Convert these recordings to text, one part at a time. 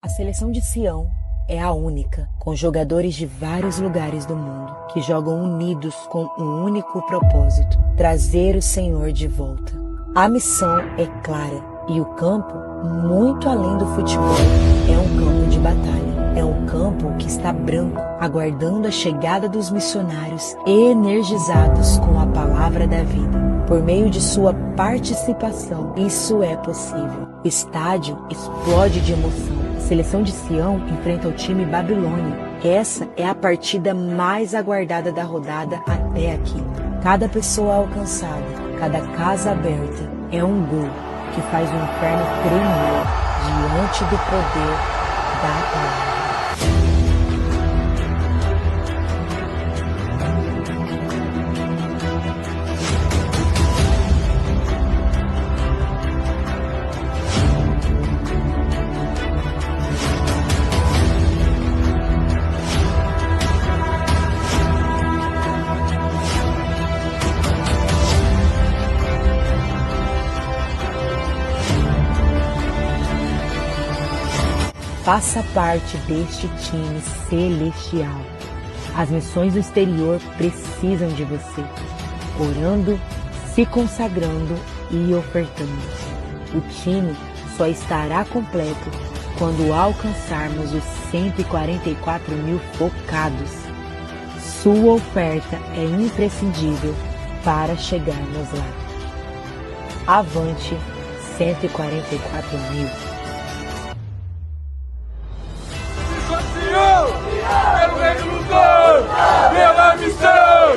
A seleção de Sião é a única, com jogadores de vários lugares do mundo, que jogam unidos com um único propósito: trazer o Senhor de volta. A missão é clara e o campo, muito além do futebol, é um campo de batalha. É um campo que está branco, aguardando a chegada dos missionários energizados com a palavra da vida. Por meio de sua participação, isso é possível. O estádio explode de emoção. A seleção de Sião enfrenta o time Babilônia. Essa é a partida mais aguardada da rodada até aqui. Cada pessoa alcançada, cada casa aberta é um gol que faz o inferno tremer diante do poder da palavra. Faça parte deste time celestial. As missões do exterior precisam de você, orando, se consagrando e ofertando. O time só estará completo quando alcançarmos os 144 mil focados. Sua oferta é imprescindível para chegarmos lá. Avante 144 mil. Pelo reino lutou, pela missão,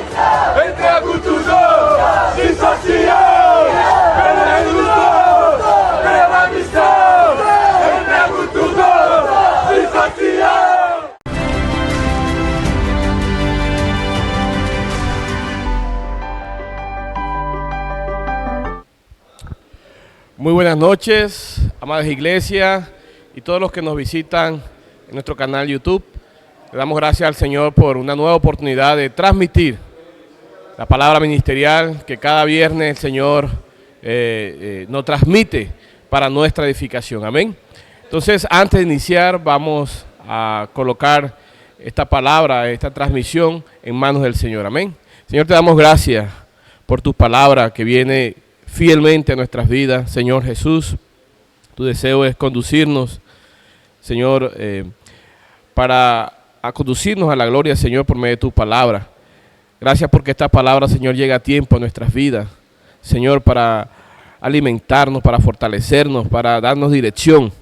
entrego tudo, dissociou. Pelo reino lutou, pela missão, entrego tudo, dissociou. Muy buenas noches, amadas iglesias y todos los que nos visitan en nuestro canal YouTube. Le damos gracias al Señor por una nueva oportunidad de transmitir la palabra ministerial que cada viernes el Señor nos transmite para nuestra edificación. Amén. Entonces, antes de iniciar, vamos a colocar esta palabra, esta transmisión en manos del Señor. Amén. Señor, te damos gracias por tu palabra que viene fielmente a nuestras vidas. Señor Jesús, tu deseo es conducirnos, Señor, para conducirnos a la gloria, Señor, por medio de tu palabra. Gracias porque esta palabra, Señor, llega a tiempo a nuestras vidas, Señor, para alimentarnos, para fortalecernos, para darnos dirección.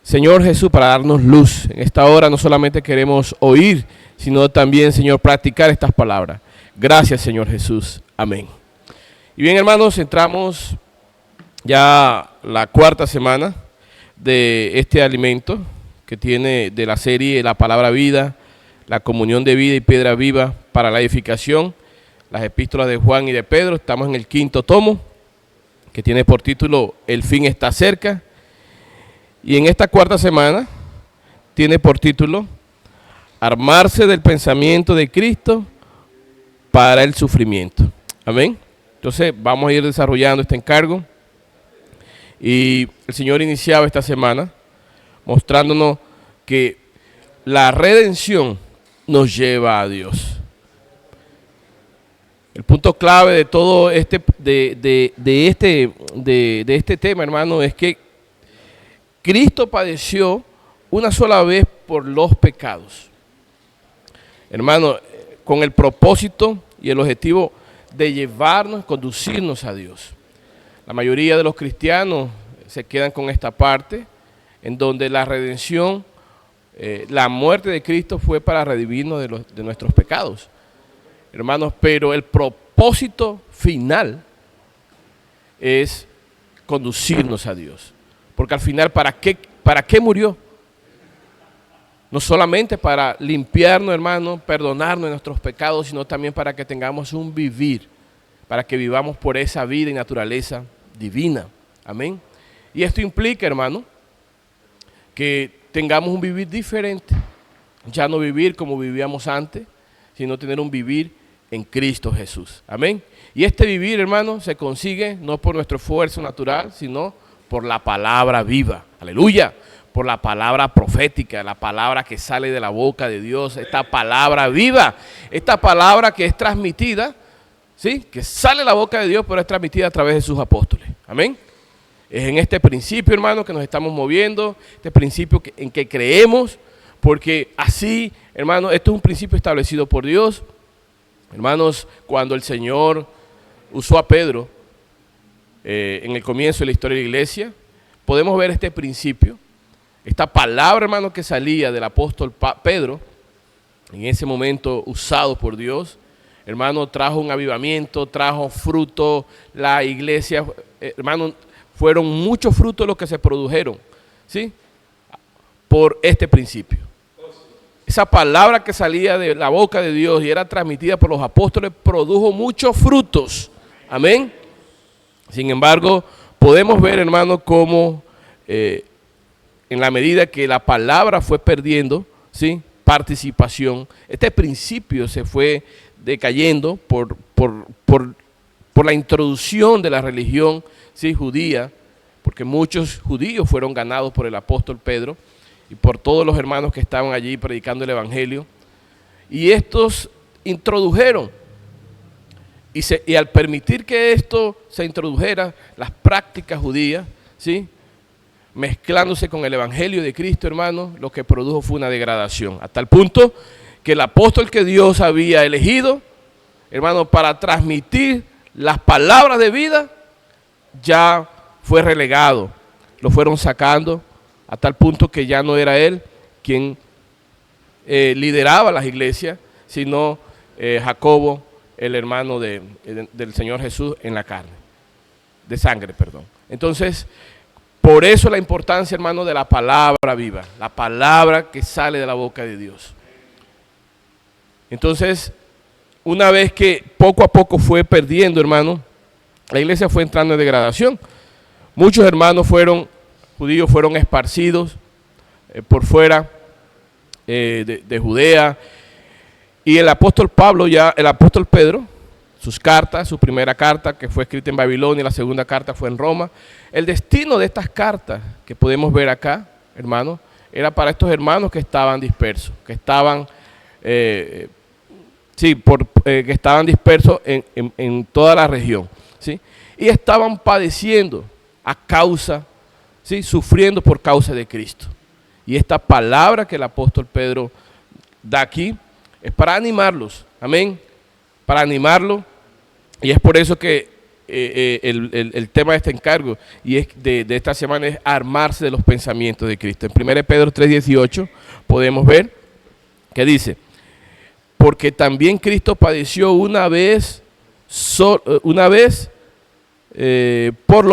Señor Jesús, para darnos luz. En esta hora no solamente queremos oír, sino también, Señor, practicar estas palabras. Gracias, Señor Jesús. Amén. Y bien, hermanos, entramos ya la cuarta semana de este alimento que tiene de la serie La Palabra Vida, la comunión de vida y piedra viva para la edificación, las epístolas de Juan y de Pedro. Estamos en el quinto tomo, que tiene por título El fin está cerca. Y en esta cuarta semana tiene por título Armarse del pensamiento de Cristo para el sufrimiento. Amén. Entonces vamos a ir desarrollando este encargo. Y el Señor iniciaba esta semana mostrándonos que la redención nos lleva a Dios. El punto clave de todo este tema, hermano, es que Cristo padeció una sola vez por los pecados. Hermano, con el propósito y el objetivo de llevarnos, conducirnos a Dios. La mayoría de los cristianos se quedan con esta parte, en donde la redención, la muerte de Cristo fue para redimirnos de nuestros pecados. Hermanos, pero el propósito final es conducirnos a Dios. Porque al final, ¿para qué murió? No solamente para limpiarnos, hermanos, perdonarnos de nuestros pecados, sino también para que tengamos un vivir, para que vivamos por esa vida y naturaleza divina. Amén. Y esto implica, hermano, que tengamos un vivir diferente, ya no vivir como vivíamos antes, sino tener un vivir en Cristo Jesús. Amén. Y este vivir, hermano, se consigue no por nuestro esfuerzo natural, sino por la palabra viva. Aleluya. por la palabra profética, la palabra que sale de la boca de Dios, esta palabra viva, esta palabra que es transmitida, ¿sí? Que sale de la boca de Dios, pero es transmitida a través de sus apóstoles. Amén. Es en este principio, hermano, que nos estamos moviendo, este principio en que creemos, porque así, hermano, esto es un principio establecido por Dios. Hermanos, cuando el Señor usó a Pedro en el comienzo de la historia de la iglesia, podemos ver este principio, esta palabra, hermano, que salía del apóstol Pedro, en ese momento usado por Dios, hermano, trajo un avivamiento, trajo fruto, la iglesia, hermano, fueron muchos frutos los que se produjeron, ¿sí? Por este principio. Esa palabra que salía de la boca de Dios y era transmitida por los apóstoles produjo muchos frutos. Amén. Sin embargo, podemos ver, hermano, cómo en la medida que la palabra fue perdiendo, ¿sí?, participación, este principio se fue decayendo por la introducción de la religión, ¿sí?, judía, porque muchos judíos fueron ganados por el apóstol Pedro y por todos los hermanos que estaban allí predicando el evangelio, y estos introdujeron, y al permitir que esto se introdujera, las prácticas judías, ¿sí?, mezclándose con el evangelio de Cristo, hermano, lo que produjo fue una degradación, hasta el punto que el apóstol que Dios había elegido, hermano, para transmitir las palabras de vida, ya fue relegado, lo fueron sacando, a tal punto que ya no era él quien lideraba las iglesias, sino Jacobo, el hermano del Señor Jesús en la carne, de sangre, perdón. Entonces, por eso la importancia, hermano, de la palabra viva, la palabra que sale de la boca de Dios. Entonces, una vez que poco a poco fue perdiendo, hermano, la iglesia fue entrando en degradación. Muchos hermanos judíos fueron esparcidos por fuera de Judea, y el apóstol Pedro, sus cartas, su primera carta que fue escrita en Babilonia, la segunda carta fue en Roma. El destino de estas cartas que podemos ver acá, hermanos, era para estos hermanos que estaban dispersos, que estaban dispersos en toda la región, ¿sí? Y estaban padeciendo a causa, ¿sí?, sufriendo por causa de Cristo. Y esta palabra que el apóstol Pedro da aquí es para animarlos, amén, para animarlos, y es por eso que el tema de este encargo y es de esta semana es armarse de los pensamientos de Cristo. En 1 Pedro 3:18 podemos ver que dice: porque también Cristo padeció una sola vez por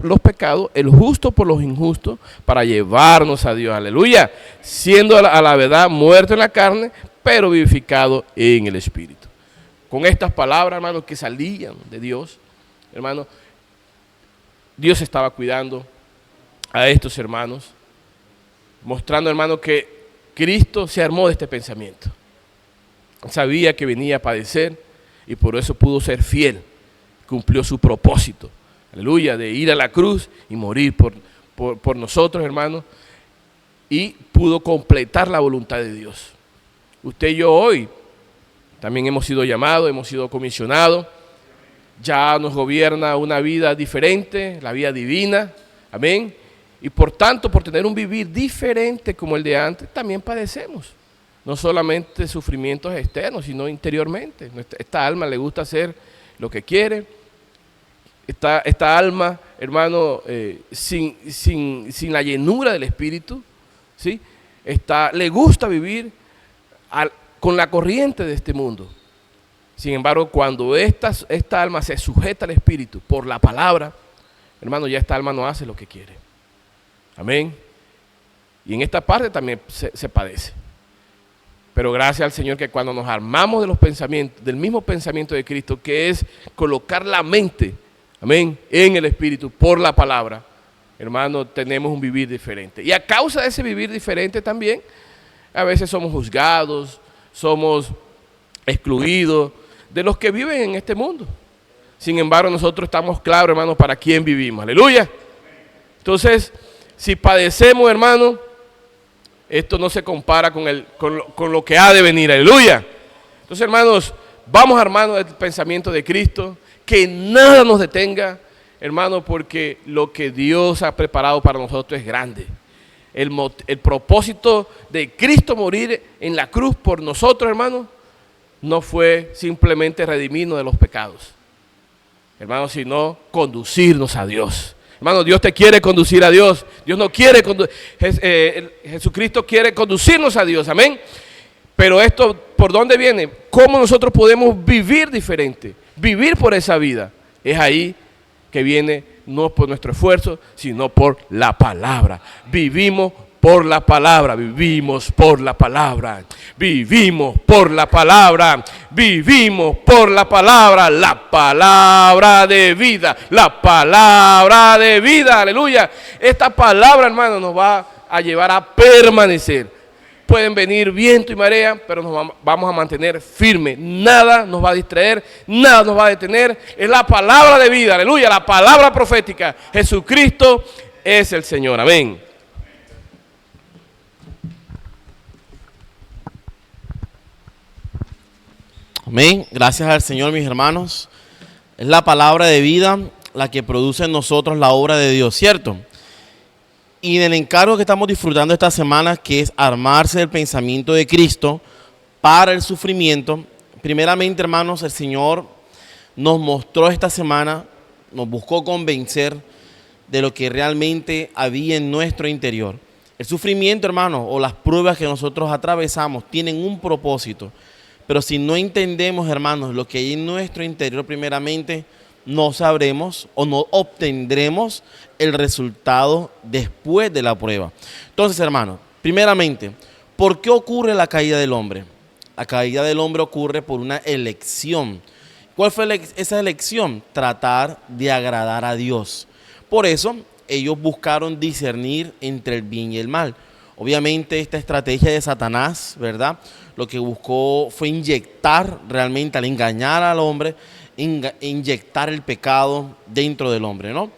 los pecados, el justo por los injustos, para llevarnos a Dios, aleluya, siendo a la verdad muerto en la carne, pero vivificado en el Espíritu. Con estas palabras, hermanos, que salían de Dios, hermanos, Dios estaba cuidando a estos hermanos, mostrando, hermanos, que Cristo se armó de este pensamiento. Sabía que venía a padecer y por eso pudo ser fiel, cumplió su propósito, aleluya, de ir a la cruz y morir por nosotros, hermanos, y pudo completar la voluntad de Dios. Usted y yo hoy también hemos sido llamados, hemos sido comisionados, ya nos gobierna una vida diferente, la vida divina, amén, y por tanto, por tener un vivir diferente como el de antes, también padecemos, no solamente sufrimientos externos, sino interiormente. Esta alma le gusta hacer lo que quiere, esta alma, hermano, sin la llenura del Espíritu, ¿sí?, le gusta vivir con la corriente de este mundo. Sin embargo, cuando esta alma se sujeta al Espíritu por la palabra, hermano, ya esta alma no hace lo que quiere. Amén. Y en esta parte también se padece. Pero gracias al Señor que cuando nos armamos de los pensamientos, del mismo pensamiento de Cristo, que es colocar la mente, amén, en el Espíritu por la palabra, hermano, tenemos un vivir diferente. Y a causa de ese vivir diferente también, a veces somos juzgados, somos excluidos de los que viven en este mundo. Sin embargo, nosotros estamos claros, hermanos, para quién vivimos. Aleluya. Entonces, Si padecemos, hermano, esto no se compara con lo que ha de venir. Aleluya. Entonces, hermanos, vamos armando el pensamiento de Cristo, que nada nos detenga, hermano, porque lo que Dios ha preparado para nosotros es grande. El propósito de Cristo morir en la cruz por nosotros, hermano, no fue simplemente redimirnos de los pecados, hermano, sino conducirnos a Dios. Hermano, Dios te quiere conducir a Dios. Dios no quiere Jesucristo quiere conducirnos a Dios, amén. Pero esto, ¿por dónde viene? ¿Cómo nosotros podemos vivir diferente? Vivir por esa vida. Es ahí que viene, no por nuestro esfuerzo, sino por la palabra. Vivimos por la palabra, vivimos por la palabra, vivimos por la palabra, vivimos por la palabra de vida, la palabra de vida, aleluya. Esta palabra, hermano, nos va a llevar a permanecer. Pueden venir viento y marea, pero nos vamos a mantener firmes. Nada nos va a distraer, nada nos va a detener. Es la palabra de vida, aleluya, la palabra profética. Jesucristo es el Señor, amén. Amén. Gracias al Señor, mis hermanos. Es la palabra de vida la que produce en nosotros la obra de Dios, ¿cierto? Y del encargo que estamos disfrutando esta semana, que es armarse del pensamiento de Cristo para el sufrimiento, primeramente, hermanos, el Señor nos mostró esta semana, nos buscó convencer de lo que realmente había en nuestro interior. El sufrimiento, hermanos, o las pruebas que nosotros atravesamos tienen un propósito. Pero si no entendemos, hermanos, lo que hay en nuestro interior, primeramente, no sabremos o no obtendremos el resultado después de la prueba. Entonces, hermanos, primeramente, ¿por qué ocurre la caída del hombre? La caída del hombre ocurre por una elección. ¿Cuál fue esa elección? Tratar de agradar a Dios. Por eso, ellos buscaron discernir entre el bien y el mal. Obviamente, esta estrategia de Satanás, ¿verdad?, lo que buscó fue inyectar realmente, al engañar al hombre, inyectar el pecado dentro del hombre, ¿no?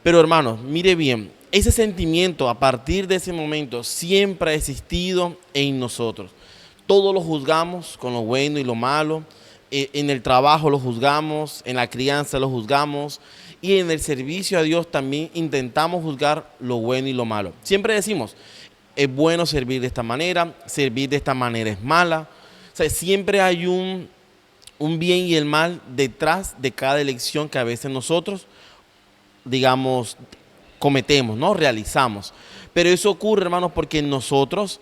Pero, hermanos, mire bien, ese sentimiento a partir de ese momento siempre ha existido en nosotros. Todos lo juzgamos con lo bueno y lo malo, en el trabajo lo juzgamos, en la crianza lo juzgamos, y en el servicio a Dios también intentamos juzgar lo bueno y lo malo. Siempre decimos, es bueno servir de esta manera es mala. O sea, siempre hay un bien y el mal detrás de cada elección que a veces nosotros, digamos, cometemos, ¿no? Realizamos. Pero eso ocurre, hermanos, porque en nosotros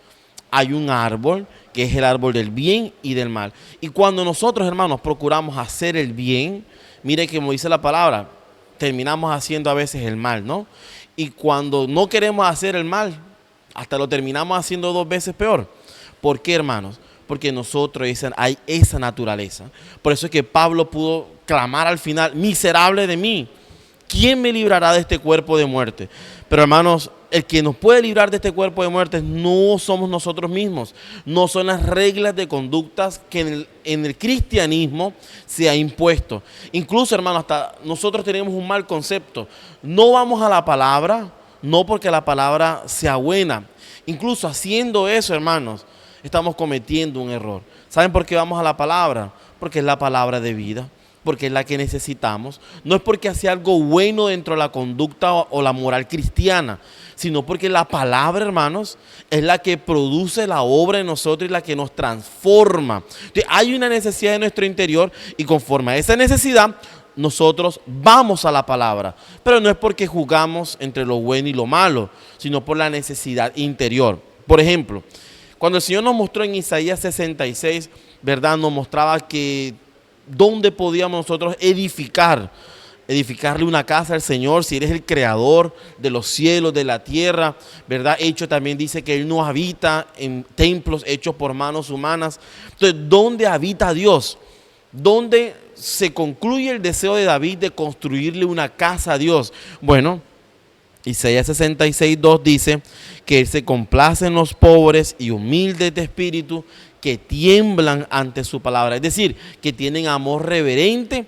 hay un árbol, que es el árbol del bien y del mal. Y cuando nosotros, hermanos, procuramos hacer el bien, mire que como dice la palabra, terminamos haciendo a veces el mal, ¿no? Y cuando no queremos hacer el mal, hasta lo terminamos haciendo 2 veces peor. ¿Por qué, hermanos? Porque nosotros hay esa naturaleza. Por eso es que Pablo pudo clamar al final, miserable de mí, ¿quién me librará de este cuerpo de muerte? Pero, hermanos, el que nos puede librar de este cuerpo de muerte no somos nosotros mismos, no son las reglas de conductas que en el cristianismo se ha impuesto. Incluso, hermanos, hasta nosotros tenemos un mal concepto. No vamos a la palabra, no porque la palabra sea buena. Incluso haciendo eso, hermanos, estamos cometiendo un error. ¿Saben por qué vamos a la palabra? Porque es la palabra de vida, porque es la que necesitamos. No es porque hace algo bueno dentro de la conducta o la moral cristiana, sino porque la palabra, hermanos, es la que produce la obra en nosotros y la que nos transforma. Entonces, hay una necesidad en nuestro interior y conforme a esa necesidad, nosotros vamos a la palabra, pero no es porque juzgamos entre lo bueno y lo malo, sino por la necesidad interior. Por ejemplo, cuando el Señor nos mostró en Isaías 66, ¿verdad?, nos mostraba que dónde podíamos nosotros edificarle una casa al Señor, si eres el creador de los cielos, de la tierra, ¿verdad? Hecho también dice que Él no habita en templos hechos por manos humanas. Entonces, ¿dónde habita Dios? ¿Dónde se concluye el deseo de David de construirle una casa a Dios? Bueno, Isaías 66:2 dice que Él se complace en los pobres y humildes de espíritu, que tiemblan ante su palabra. Es decir, que tienen amor reverente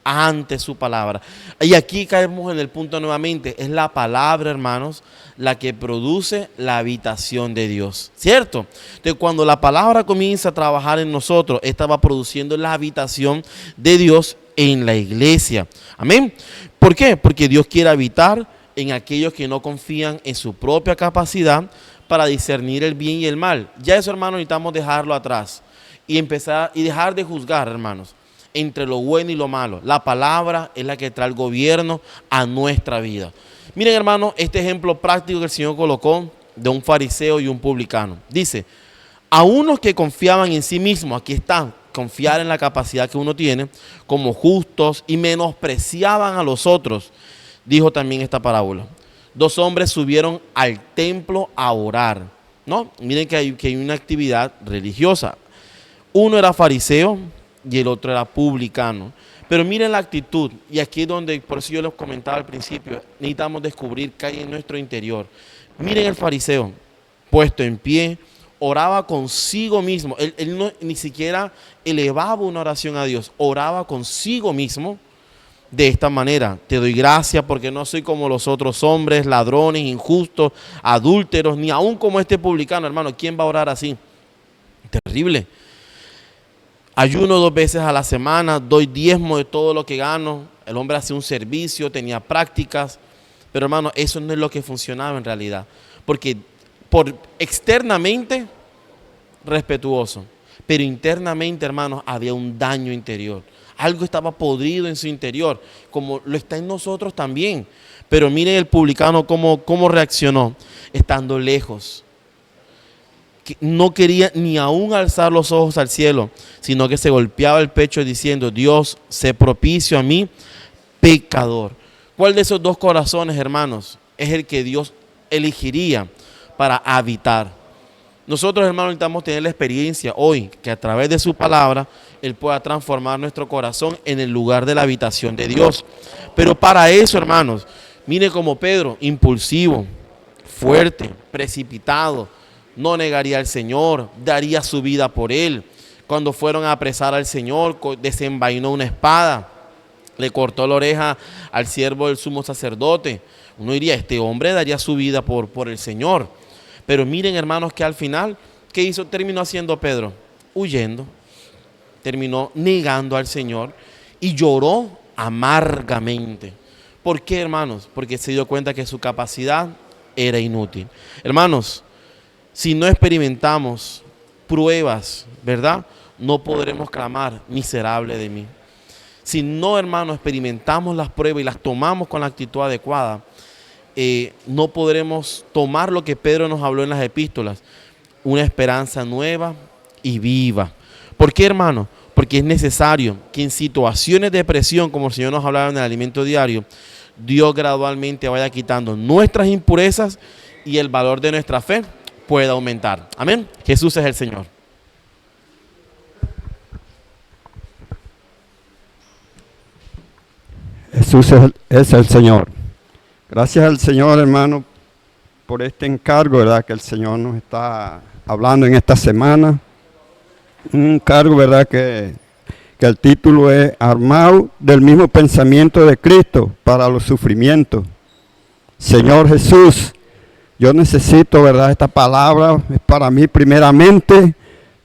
ante su palabra. Y aquí caemos en el punto nuevamente, es la palabra, hermanos, la que produce la habitación de Dios, ¿cierto? Entonces, cuando la palabra comienza a trabajar en nosotros, esta va produciendo la habitación de Dios en la iglesia. Amén. ¿Por qué? Porque Dios quiere habitar en aquellos que no confían en su propia capacidad para discernir el bien y el mal. Ya eso, hermanos, necesitamos dejarlo atrás y empezar y dejar de juzgar, hermanos, entre lo bueno y lo malo. La palabra es la que trae el gobierno a nuestra vida. Miren, hermanos, este ejemplo práctico que el Señor colocó de un fariseo y un publicano. Dice, a unos que confiaban en sí mismos, aquí está, confiar en la capacidad que uno tiene, como justos y menospreciaban a los otros, dijo también esta parábola. 2 hombres subieron al templo a orar, ¿no? Miren que hay una actividad religiosa. Uno era fariseo y el otro era publicano. Pero miren la actitud, y aquí es donde, por eso yo les comentaba al principio, necesitamos descubrir qué hay en nuestro interior. Miren el fariseo, puesto en pie, oraba consigo mismo. Él no, ni siquiera elevaba una oración a Dios, oraba consigo mismo de esta manera. Te doy gracias porque no soy como los otros hombres, ladrones, injustos, adúlteros, ni aún como este publicano. Hermano, ¿quién va a orar así? Terrible. Ayuno 2 veces a la semana, doy diezmo de todo lo que gano. El hombre hacía un servicio, tenía prácticas. Pero hermano, eso no es lo que funcionaba en realidad. Porque externamente, respetuoso. Pero internamente, hermanos, había un daño interior. Algo estaba podrido en su interior, como lo está en nosotros también. Pero miren el publicano cómo reaccionó, estando lejos. No quería ni aún alzar los ojos al cielo, sino que se golpeaba el pecho diciendo, Dios, sé propicio a mí, pecador. ¿Cuál de esos 2 corazones, hermanos, es el que Dios elegiría para habitar? Nosotros, hermanos, necesitamos tener la experiencia hoy, que a través de su palabra, Él pueda transformar nuestro corazón en el lugar de la habitación de Dios. Pero para eso, hermanos, mire como Pedro, impulsivo, fuerte, precipitado, no negaría al Señor, daría su vida por Él. Cuando fueron a apresar al Señor, desenvainó una espada, le cortó la oreja al siervo del sumo sacerdote. Uno diría, este hombre daría su vida por el Señor. Pero miren, hermanos, que al final, ¿qué hizo? Terminó haciendo Pedro, huyendo, terminó negando al Señor y lloró amargamente. ¿Por qué, hermanos? Porque se dio cuenta que su capacidad era inútil. Hermanos, si no experimentamos pruebas, ¿verdad? No podremos clamar, miserable de mí. Si no, hermanos, experimentamos las pruebas y las tomamos con la actitud adecuada, no podremos tomar lo que Pedro nos habló en las epístolas, una esperanza nueva y viva. ¿Por qué, hermano? Porque es necesario que en situaciones de presión, como el Señor nos hablaba en el alimento diario, Dios gradualmente vaya quitando nuestras impurezas y el valor de nuestra fe pueda aumentar. Amén. Jesús es el Señor. Jesús es el Señor. Gracias al Señor, hermano, por este encargo, ¿verdad?, que el Señor nos está hablando en esta semana. Un encargo, ¿verdad?, que el título es Armado del mismo pensamiento de Cristo para los sufrimientos. Señor Jesús, yo necesito, ¿verdad?, esta palabra es para mí primeramente,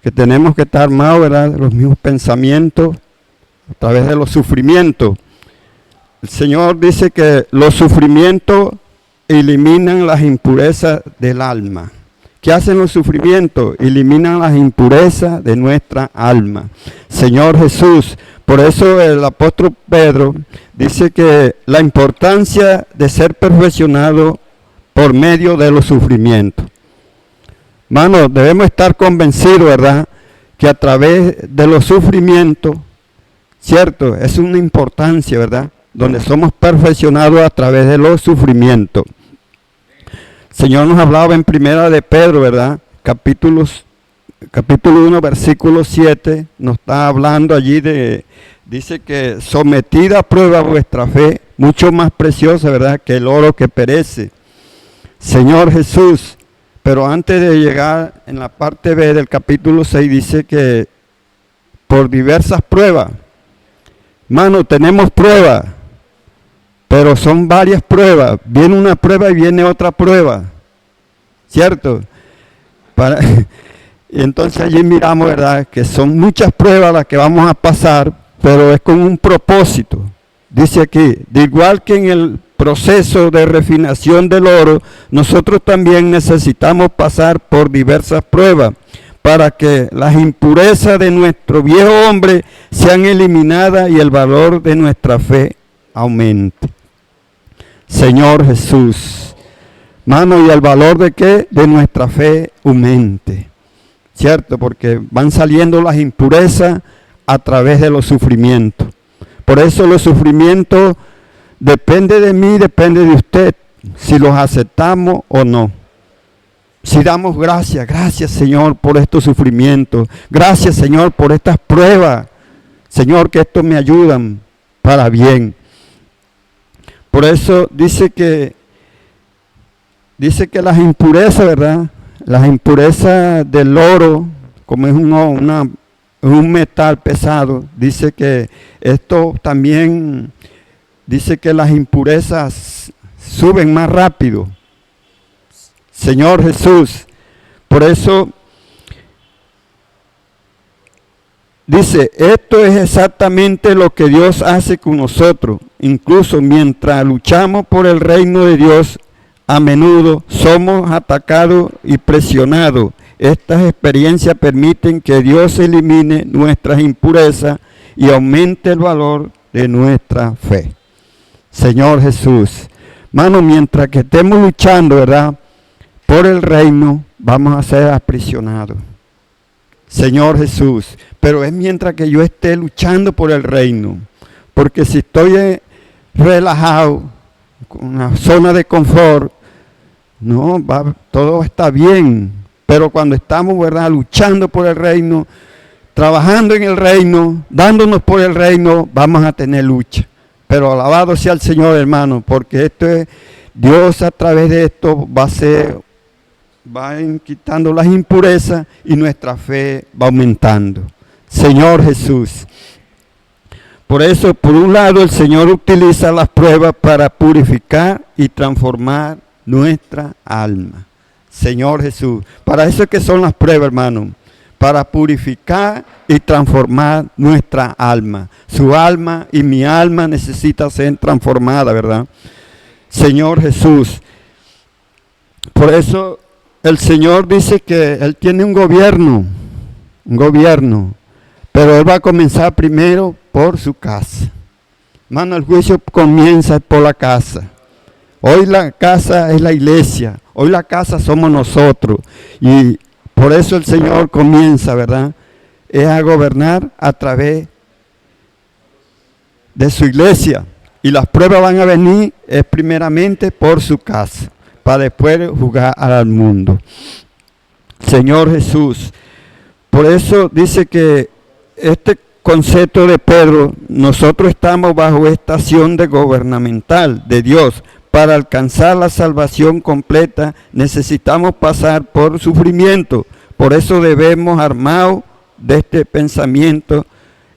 que tenemos que estar armados, ¿verdad?, de los mismos pensamientos a través de los sufrimientos. El Señor dice que los sufrimientos eliminan las impurezas del alma. ¿Qué hacen los sufrimientos? Eliminan las impurezas de nuestra alma. Señor Jesús, por eso el apóstol Pedro dice que la importancia de ser perfeccionado por medio de los sufrimientos. Hermanos, debemos estar convencidos, ¿verdad?, que a través de los sufrimientos, cierto, es una importancia, ¿verdad?, donde somos perfeccionados a través de los sufrimientos. El Señor nos hablaba en primera de Pedro, ¿verdad?, capítulo 1, versículo 7, nos está hablando allí dice que sometida a prueba vuestra fe, mucho más preciosa, ¿verdad?, que el oro que perece. Señor Jesús, pero antes de llegar en la parte B del capítulo 6, dice que por diversas pruebas, Hermano, tenemos pruebas, pero son varias pruebas. Viene una prueba y viene otra prueba, ¿cierto? Y entonces allí miramos, ¿verdad?, que son muchas pruebas las que vamos a pasar, pero es con un propósito. Dice aquí, de igual que en el proceso de refinación del oro, nosotros también necesitamos pasar por diversas pruebas para que las impurezas de nuestro viejo hombre sean eliminadas y el valor de nuestra fe aumente. Señor Jesús, hermano, ¿y el valor de qué? De nuestra fe aumente, ¿cierto? Porque van saliendo las impurezas a través de los sufrimientos. Por eso los sufrimientos depende de mí, depende de usted, si los aceptamos o no. Si damos gracias, gracias Señor por estos sufrimientos, gracias Señor por estas pruebas, Señor, que esto me ayudan para bien. Por eso dice que las impurezas, ¿verdad? Las impurezas del oro, como es un metal pesado, dice que esto también, dice que las impurezas suben más rápido. Señor Jesús, por eso dice, esto es exactamente lo que Dios hace con nosotros. Incluso mientras luchamos por el reino de Dios, a menudo somos atacados y presionados. Estas experiencias permiten que Dios elimine nuestras impurezas y aumente el valor de nuestra fe. Señor Jesús, hermano, mientras que estemos luchando, ¿verdad?, por el reino, vamos a ser aprisionados. Señor Jesús, pero es mientras que yo esté luchando por el reino, porque si estoy relajado, con una zona de confort, no, todo está bien, pero cuando estamos, ¿verdad?, luchando por el reino, trabajando en el reino, dándonos por el reino, vamos a tener lucha. Pero alabado sea el Señor, hermano, porque esto es, Dios a través de esto va quitando las impurezas y nuestra fe va aumentando. Señor Jesús. Por eso, por un lado, el Señor utiliza las pruebas para purificar y transformar nuestra alma. Señor Jesús. Para eso es que son las pruebas, hermano. Para purificar y transformar nuestra alma. Su alma y mi alma necesita ser transformada, ¿verdad? Señor Jesús. Por eso el Señor dice que Él tiene un gobierno, pero Él va a comenzar primero por su casa. Hermano, el juicio comienza por la casa. Hoy la casa es la iglesia, hoy la casa somos nosotros. Y por eso el Señor comienza, ¿verdad?, es a gobernar a través de su iglesia. Y las pruebas van a venir primeramente por su casa, para después juzgar al mundo. Señor Jesús, por eso dice que este concepto de Pedro, nosotros estamos bajo esta acción de gubernamental de Dios. Para alcanzar la salvación completa necesitamos pasar por sufrimiento. Por eso debemos, armados de este pensamiento,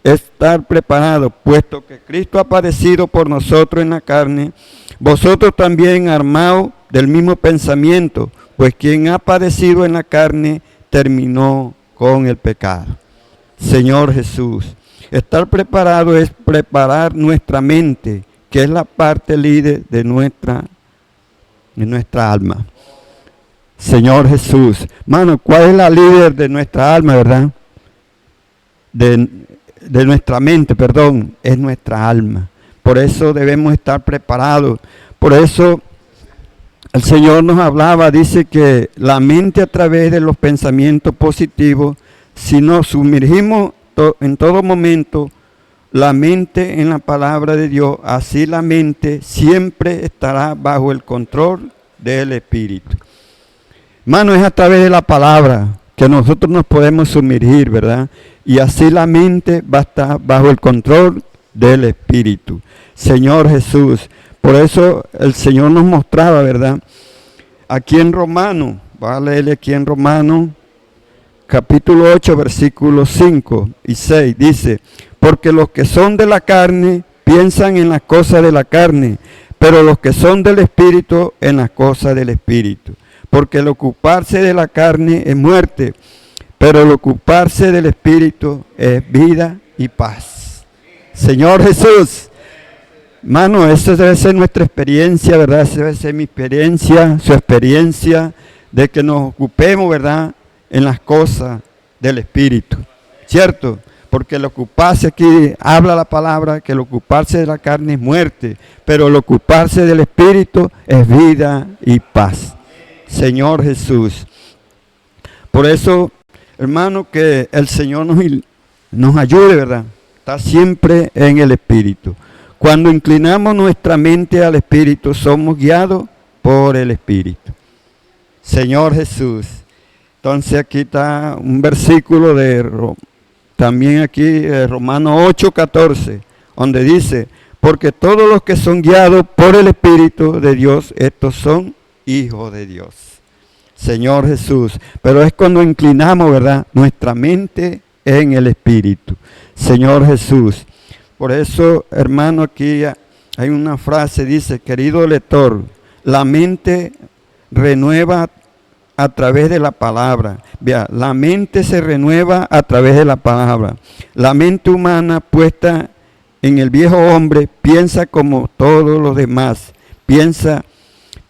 estar preparados, puesto que Cristo ha padecido por nosotros en la carne. Vosotros también, armados del mismo pensamiento, pues quien ha padecido en la carne terminó con el pecado. Señor Jesús, estar preparado es preparar nuestra mente, que es la parte líder de nuestra alma. Señor Jesús, hermano, ¿cuál es la líder de nuestra alma, verdad? De nuestra mente, perdón, es nuestra alma. Por eso debemos estar preparados. Por eso el Señor nos hablaba, dice que la mente a través de los pensamientos positivos, si nos sumergimos en todo momento la mente en la palabra de Dios, así la mente siempre estará bajo el control del Espíritu. Hermano, es a través de la palabra que nosotros nos podemos sumergir, ¿verdad? Y así la mente va a estar bajo el control del Espíritu. Señor Jesús, por eso el Señor nos mostraba, ¿verdad? Aquí en Romanos, voy a leerle aquí en Romanos, capítulo 8, versículos 5 y 6, dice, porque los que son de la carne piensan en las cosas de la carne, pero los que son del Espíritu en las cosas del Espíritu. Porque el ocuparse de la carne es muerte, pero el ocuparse del Espíritu es vida y paz. Señor Jesús, hermano, esa debe ser nuestra experiencia, ¿verdad? Esa debe ser mi experiencia, su experiencia, de que nos ocupemos, ¿verdad?, en las cosas del Espíritu, ¿cierto? Porque el ocuparse aquí, habla la palabra, que el ocuparse de la carne es muerte, pero el ocuparse del Espíritu es vida y paz. Señor Jesús. Por eso, hermano, que el Señor nos ayude, ¿verdad? Está siempre en el Espíritu. Cuando inclinamos nuestra mente al Espíritu, somos guiados por el Espíritu. Señor Jesús. Entonces aquí está un versículo también aquí, Romanos 8:14, donde dice, porque todos los que son guiados por el Espíritu de Dios, estos son hijos de Dios. Señor Jesús. Pero es cuando inclinamos, ¿verdad?, nuestra mente en el Espíritu. Señor Jesús. Por eso, hermano, aquí hay una frase, dice, querido lector, la mente renueva a través de la palabra. Vea, la mente se renueva a través de la palabra. La mente humana puesta en el viejo hombre piensa como todos los demás. Piensa,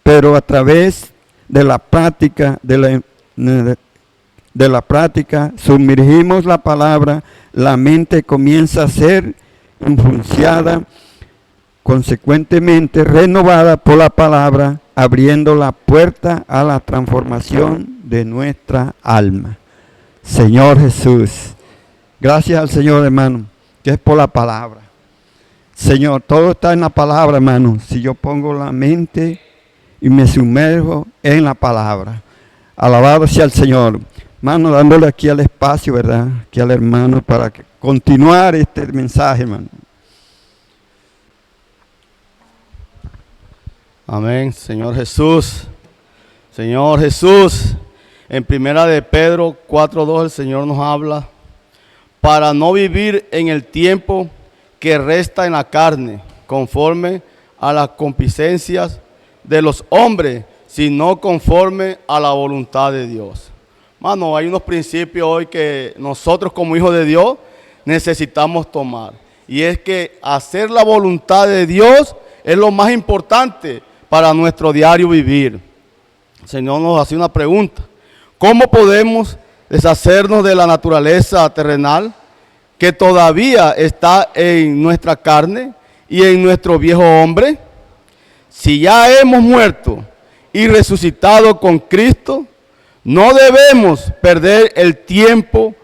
pero a través de la práctica, de la práctica, sumergimos la palabra, la mente comienza a ser influenciada, consecuentemente renovada por la palabra, abriendo la puerta a la transformación de nuestra alma. Señor Jesús, gracias al Señor, hermano, que es por la palabra. Señor, todo está en la palabra, hermano. Si yo pongo la mente y me sumerjo en la palabra. Alabado sea el Señor. Hermano, dándole aquí al espacio, ¿verdad?, aquí al hermano para continuar este mensaje, hermano. Amén. Señor Jesús. Señor Jesús. En primera de Pedro 4:2 el Señor nos habla para no vivir en el tiempo que resta en la carne, conforme a las concupiscencias de los hombres, sino conforme a la voluntad de Dios. Mano, hay unos principios hoy que nosotros como hijos de Dios necesitamos tomar. Y es que hacer la voluntad de Dios es lo más importante para nuestro diario vivir. El Señor nos hace una pregunta. ¿Cómo podemos deshacernos de la naturaleza terrenal que todavía está en nuestra carne y en nuestro viejo hombre? Si ya hemos muerto y resucitado con Cristo, no debemos perder el tiempo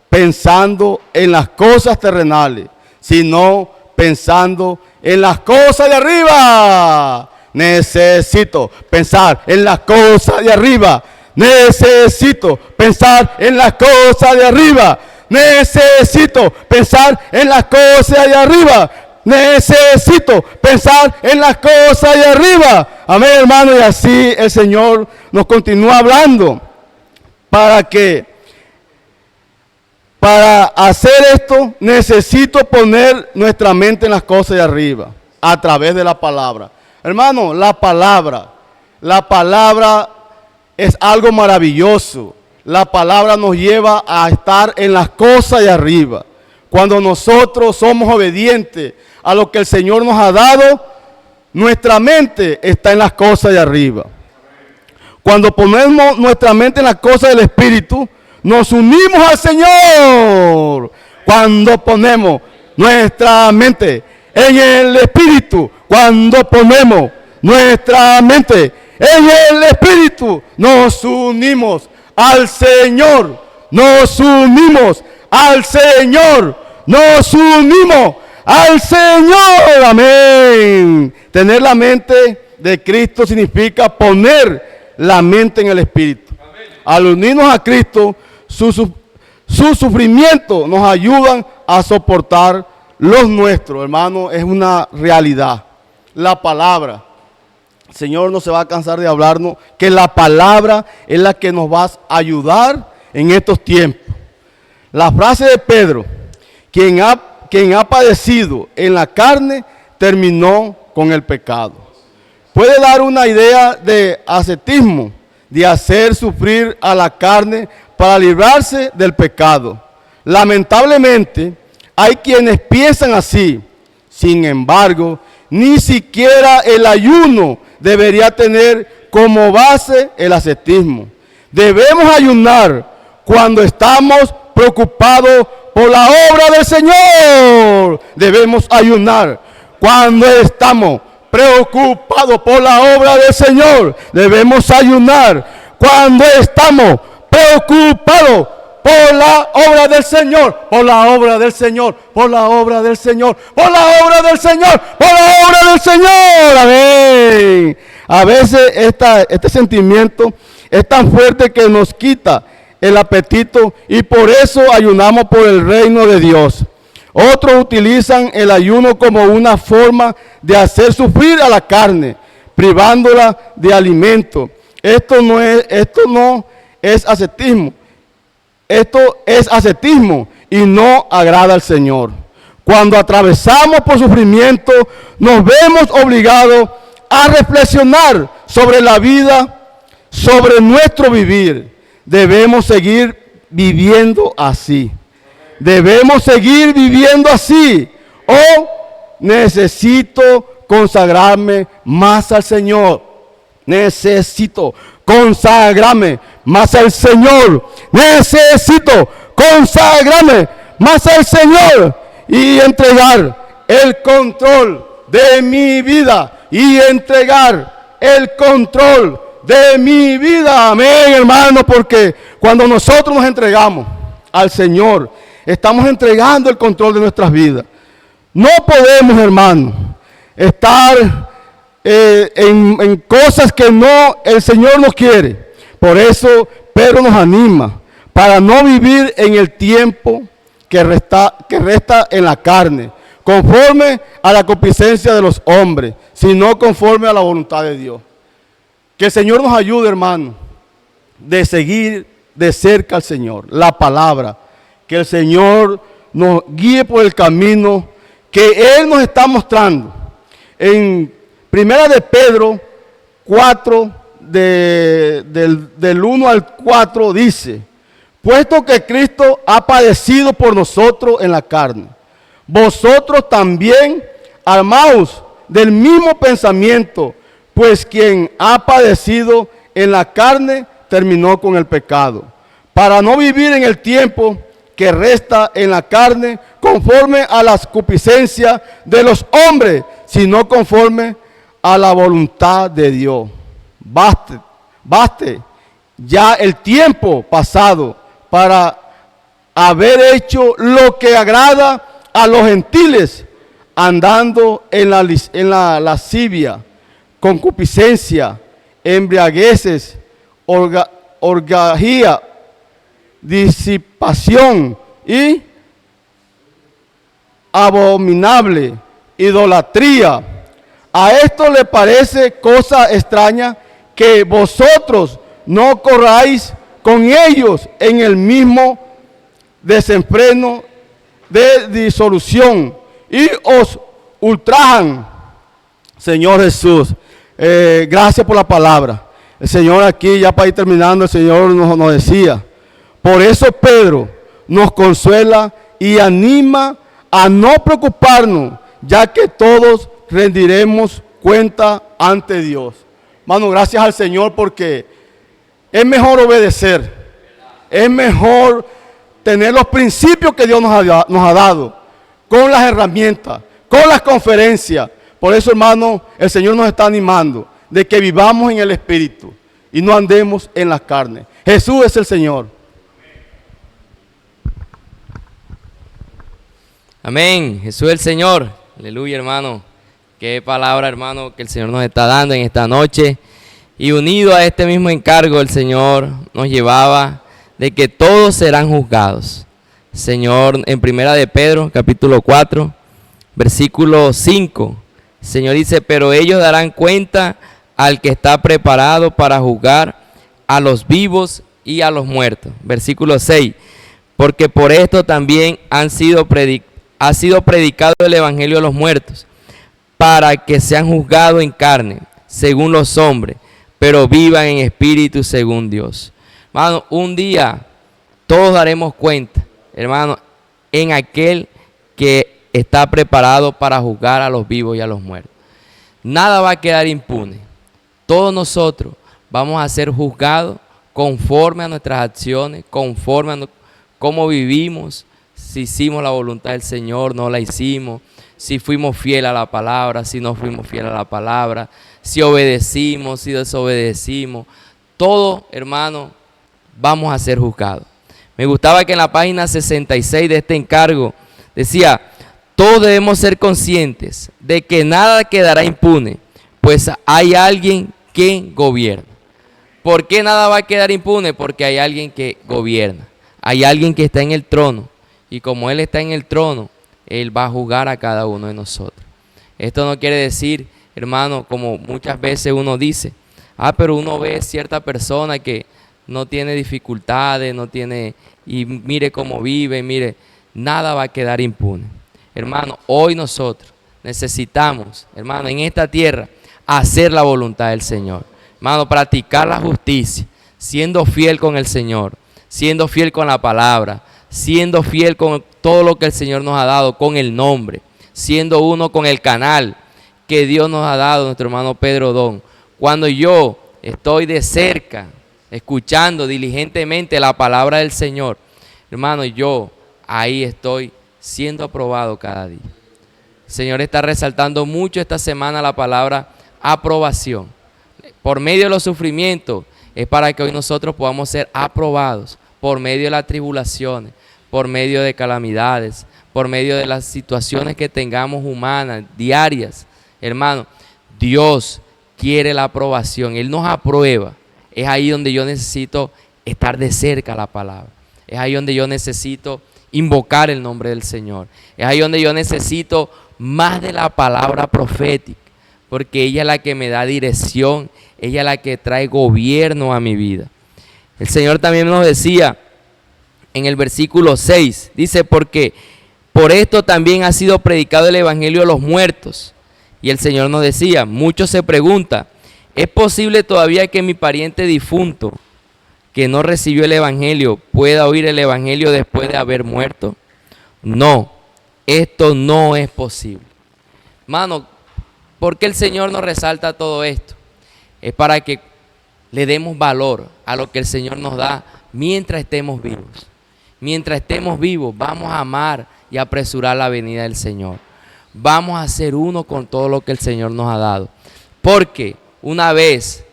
pensando en las cosas terrenales, sino pensando en las cosas de arriba. Necesito pensar en las cosas de arriba. Necesito pensar en las cosas de arriba. Necesito pensar en las cosas de arriba. Necesito pensar en las cosas de arriba. Amén, hermano. Y así el Señor nos continúa hablando. Para hacer esto, necesito poner nuestra mente en las cosas de arriba, a través de la palabra. Hermano, la palabra es algo maravilloso. La palabra nos lleva a estar en las cosas de arriba. Cuando nosotros somos obedientes a lo que el Señor nos ha dado, nuestra mente está en las cosas de arriba. Cuando ponemos nuestra mente en las cosas del Espíritu, nos unimos al Señor. Cuando ponemos nuestra mente en el Espíritu, cuando ponemos nuestra mente en el Espíritu, nos unimos al Señor. Nos unimos al Señor. Nos unimos al Señor. Amén. Tener la mente de Cristo significa poner la mente en el Espíritu. Al unirnos a Cristo, su sufrimiento nos ayudan a soportar los nuestros, hermano. Es una realidad. La palabra, el Señor no se va a cansar de hablarnos, que la palabra es la que nos va a ayudar en estos tiempos. La frase de Pedro, quien ha padecido en la carne, terminó con el pecado. Puede dar una idea de ascetismo, de hacer sufrir a la carne para librarse del pecado. Lamentablemente, hay quienes piensan así. Sin embargo, ni siquiera el ayuno debería tener como base el ascetismo. Debemos ayunar cuando estamos preocupados por la obra del Señor. Debemos ayunar cuando estamos preocupados por la obra del Señor. Debemos ayunar cuando estamos preocupados por la obra del Señor, por la obra del Señor, por la obra del Señor, por la obra del Señor, por la obra del Señor. Amén. A veces este sentimiento es tan fuerte que nos quita el apetito y por eso ayunamos por el reino de Dios. Otros utilizan el ayuno como una forma de hacer sufrir a la carne, privándola de alimento. Esto no es ascetismo. Esto es ascetismo y no agrada al Señor. Cuando atravesamos por sufrimiento, nos vemos obligados a reflexionar sobre la vida, sobre nuestro vivir. Debemos seguir viviendo así. Debemos seguir viviendo así. O necesito consagrarme más al Señor. Necesito consagrarme más al Señor. Necesito consagrarme más al Señor y entregar el control de mi vida. Y entregar el control de mi vida. Amén, hermano, porque cuando nosotros nos entregamos al Señor, estamos entregando el control de nuestras vidas. No podemos, hermano, estar en cosas que no el Señor nos quiere. Por eso Pedro nos anima para no vivir en el tiempo que resta en la carne, conforme a la concupiscencia de los hombres, sino conforme a la voluntad de Dios. Que el Señor nos ayude, hermano, de seguir de cerca al Señor, la palabra. Que el Señor nos guíe por el camino que Él nos está mostrando. En Primera de Pedro 4, del 1 al 4 dice: puesto que Cristo ha padecido por nosotros en la carne, vosotros también armaos del mismo pensamiento, pues quien ha padecido en la carne terminó con el pecado, para no vivir en el tiempo que resta en la carne conforme a las concupiscencias de los hombres, sino conforme a la voluntad de Dios. Baste ya el tiempo pasado para haber hecho lo que agrada a los gentiles, andando en la lascivia, concupiscencia, embriagueces, orgía, disipación y abominable idolatría. A esto le parece cosa extraña que vosotros no corráis con ellos en el mismo desenfreno de disolución y os ultrajan. Señor Jesús, gracias por la palabra. El Señor aquí, ya para ir terminando, el Señor nos decía: por eso Pedro nos consuela y anima a no preocuparnos, ya que todos rendiremos cuenta ante Dios. Hermano, gracias al Señor, porque es mejor obedecer, es mejor tener los principios que Dios nos ha dado, con las herramientas, con las conferencias. Por eso, hermano, el Señor nos está animando de que vivamos en el Espíritu y no andemos en la carne. Jesús es el Señor. Amén. Jesús es el Señor. Aleluya, hermano. Qué palabra, hermano, que el Señor nos está dando en esta noche. Y unido a este mismo encargo, el Señor nos llevaba de que todos serán juzgados. Señor, en Primera de Pedro, capítulo 4, versículo 5, el Señor dice: pero ellos darán cuenta al que está preparado para juzgar a los vivos y a los muertos. Versículo 6. Porque por esto también ha sido predicado el evangelio a los muertos, para que sean juzgados en carne, según los hombres, pero vivan en espíritu según Dios. Hermano, un día todos daremos cuenta, hermano, en aquel que está preparado para juzgar a los vivos y a los muertos. Nada va a quedar impune. Todos nosotros vamos a ser juzgados conforme a nuestras acciones, conforme a cómo vivimos, si hicimos la voluntad del Señor, no la hicimos, si fuimos fieles a la palabra, si no fuimos fieles a la palabra, si obedecimos, si desobedecimos. Todo, hermano, vamos a ser juzgados. Me gustaba que en la página 66 de este encargo decía: todos debemos ser conscientes de que nada quedará impune, pues hay alguien que gobierna. ¿Por qué nada va a quedar impune? Porque hay alguien que gobierna. Hay alguien que está en el trono, y como Él está en el trono, Él va a juzgar a cada uno de nosotros. Esto no quiere decir, hermano, como muchas veces uno dice, pero uno ve cierta persona que no tiene dificultades, no tiene, y mire cómo vive, mire, nada va a quedar impune. Hermano, hoy nosotros necesitamos, hermano, en esta tierra, hacer la voluntad del Señor. Hermano, practicar la justicia, siendo fiel con el Señor, siendo fiel con la palabra, siendo fiel con todo lo que el Señor nos ha dado, con el nombre, siendo uno con el canal que Dios nos ha dado, nuestro hermano Pedro Don. Cuando yo estoy de cerca, escuchando diligentemente la palabra del Señor, hermano, yo ahí estoy siendo aprobado cada día. El Señor está resaltando mucho esta semana la palabra aprobación. Por medio de los sufrimientos es para que hoy nosotros podamos ser aprobados por medio de las tribulaciones, por medio de calamidades, por medio de las situaciones que tengamos humanas, diarias. Hermano, Dios quiere la aprobación, Él nos aprueba. Es ahí donde yo necesito estar de cerca a la palabra. Es ahí donde yo necesito invocar el nombre del Señor. Es ahí donde yo necesito más de la palabra profética, porque ella es la que me da dirección, ella es la que trae gobierno a mi vida. El Señor también nos decía en el versículo 6, dice: porque por esto también ha sido predicado el evangelio a los muertos. Y el Señor nos decía, muchos se preguntan, ¿es posible todavía que mi pariente difunto, que no recibió el evangelio, pueda oír el evangelio después de haber muerto? No, esto no es posible. Hermano, ¿por qué el Señor nos resalta todo esto? Es para que le demos valor a lo que el Señor nos da mientras estemos vivos. Mientras estemos vivos, vamos a amar y apresurar la venida del Señor. Vamos a ser uno con todo lo que el Señor nos ha dado. Porque una vez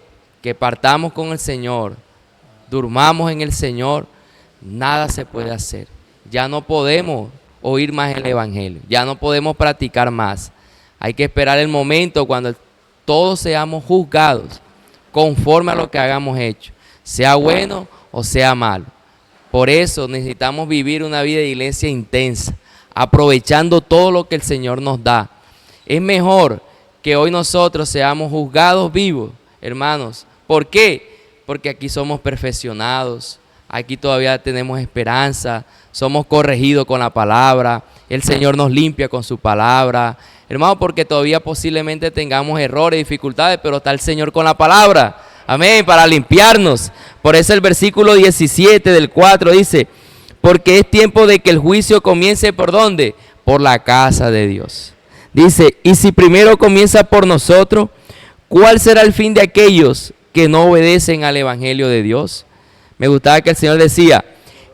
que partamos con el Señor, durmamos en el Señor, nada se puede hacer. Ya no podemos oír más el evangelio, ya no podemos practicar más. Hay que esperar el momento cuando todos seamos juzgados conforme a lo que hagamos hecho, sea bueno o sea malo. Por eso necesitamos vivir una vida de iglesia intensa, aprovechando todo lo que el Señor nos da. Es mejor que hoy nosotros seamos juzgados vivos, hermanos. ¿Por qué? Porque aquí somos perfeccionados, aquí todavía tenemos esperanza, somos corregidos con la palabra, el Señor nos limpia con su palabra. Hermano, porque todavía posiblemente tengamos errores, dificultades, pero está el Señor con la palabra. Amén, para limpiarnos. Por eso el versículo 17 del 4 dice, porque es tiempo de que el juicio comience, ¿por dónde? Por la casa de Dios. Dice, y si primero comienza por nosotros, ¿cuál será el fin de aquellos que no obedecen al evangelio de Dios? Me gustaba que el Señor decía,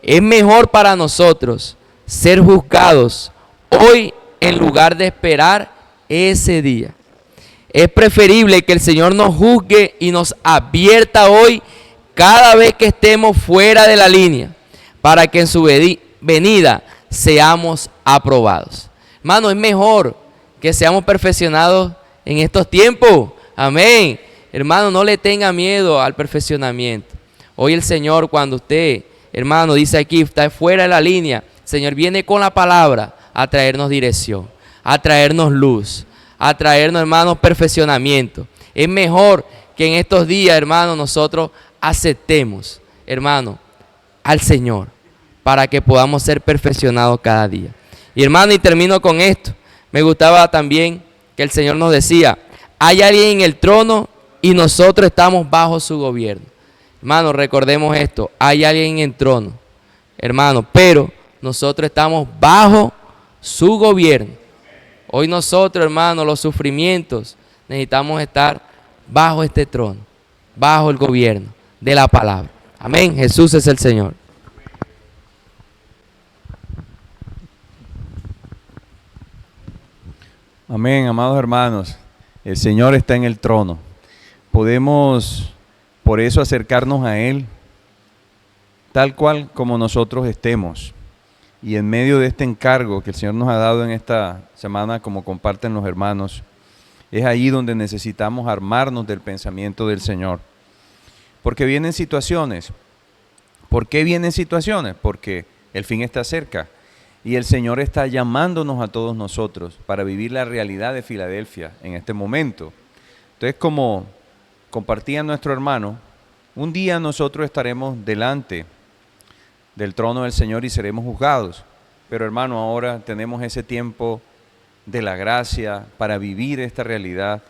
es mejor para nosotros ser juzgados hoy en lugar de esperar ese día. Es preferible que el Señor nos juzgue y nos advierta hoy cada vez que estemos fuera de la línea, para que en su venida seamos aprobados. Hermano, es mejor que seamos perfeccionados en estos tiempos. Amén. Hermano, no le tenga miedo al perfeccionamiento. Hoy el Señor, cuando usted, hermano, dice aquí, está fuera de la línea, el Señor viene con la palabra a traernos dirección, a traernos luz, a traernos, hermanos, perfeccionamiento. Es mejor que en estos días, hermanos, nosotros aceptemos, hermano, al Señor, para que podamos ser perfeccionados cada día. Y hermano, y termino con esto. Me gustaba también que el Señor nos decía, hay alguien en el trono y nosotros estamos bajo su gobierno. Hermano, recordemos esto, hay alguien en el trono, hermano, pero nosotros estamos bajo su gobierno. Hoy nosotros, hermano, los sufrimientos, necesitamos estar bajo este trono, bajo el gobierno de la palabra. Amén, Jesús es el Señor. Amén, amados hermanos. El Señor está en el trono. Podemos por eso acercarnos a Él tal cual como nosotros estemos. Y en medio de este encargo que el Señor nos ha dado en esta semana, como comparten los hermanos, es ahí donde necesitamos armarnos del pensamiento del Señor. Porque vienen situaciones. ¿Por qué vienen situaciones? Porque el fin está cerca. Y el Señor está llamándonos a todos nosotros para vivir la realidad de Filadelfia en este momento. Entonces, como compartía nuestro hermano, un día nosotros estaremos delante del trono del Señor y seremos juzgados. Pero hermano, ahora tenemos ese tiempo de la gracia para vivir esta realidad.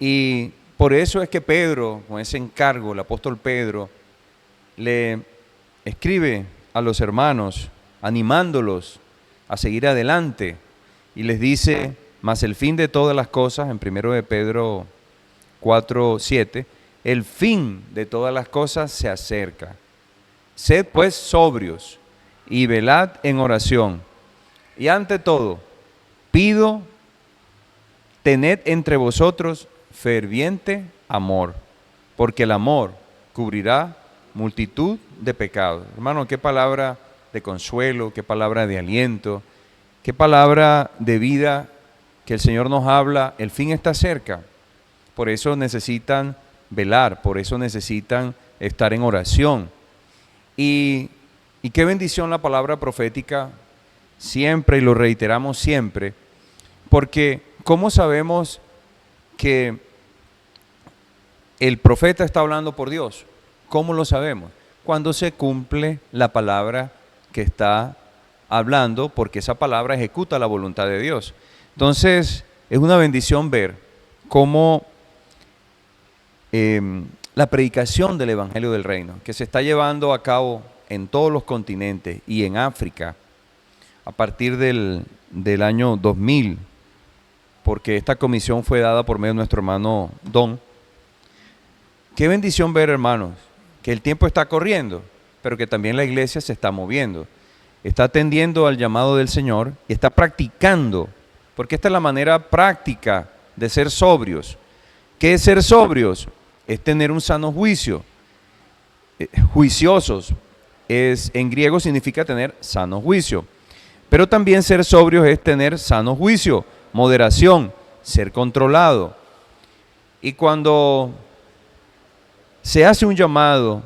Y por eso es que Pedro, con ese encargo, el apóstol Pedro, le escribe a los hermanos, animándolos a seguir adelante, y les dice, mas el fin de todas las cosas, en 1 de Pedro 4:7, el fin de todas las cosas se acerca. Sed pues sobrios y velad en oración. Y ante todo, pido, tened entre vosotros ferviente amor, porque el amor cubrirá multitud de pecados. Hermano, qué palabra de consuelo, qué palabra de aliento, qué palabra de vida que el Señor nos habla. El fin está cerca, por eso necesitan velar, por eso necesitan estar en oración. Y qué bendición la palabra profética siempre, y lo reiteramos siempre, porque ¿cómo sabemos que el profeta está hablando por Dios? ¿Cómo lo sabemos? Cuando se cumple la palabra que está hablando, porque esa palabra ejecuta la voluntad de Dios. Entonces, es una bendición ver cómo la predicación del Evangelio del Reino, que se está llevando a cabo en todos los continentes y en África, a partir del año 2000, porque esta comisión fue dada por medio de nuestro hermano Don. Qué bendición ver, hermanos, que el tiempo está corriendo, pero que también la iglesia se está moviendo, está atendiendo al llamado del Señor y está practicando, porque esta es la manera práctica de ser sobrios. ¿Qué es ser sobrios? Es tener un sano juicio. Juiciosos, en griego significa tener sano juicio, pero también ser sobrios es tener sano juicio, moderación, ser controlado. Y cuando se hace un llamado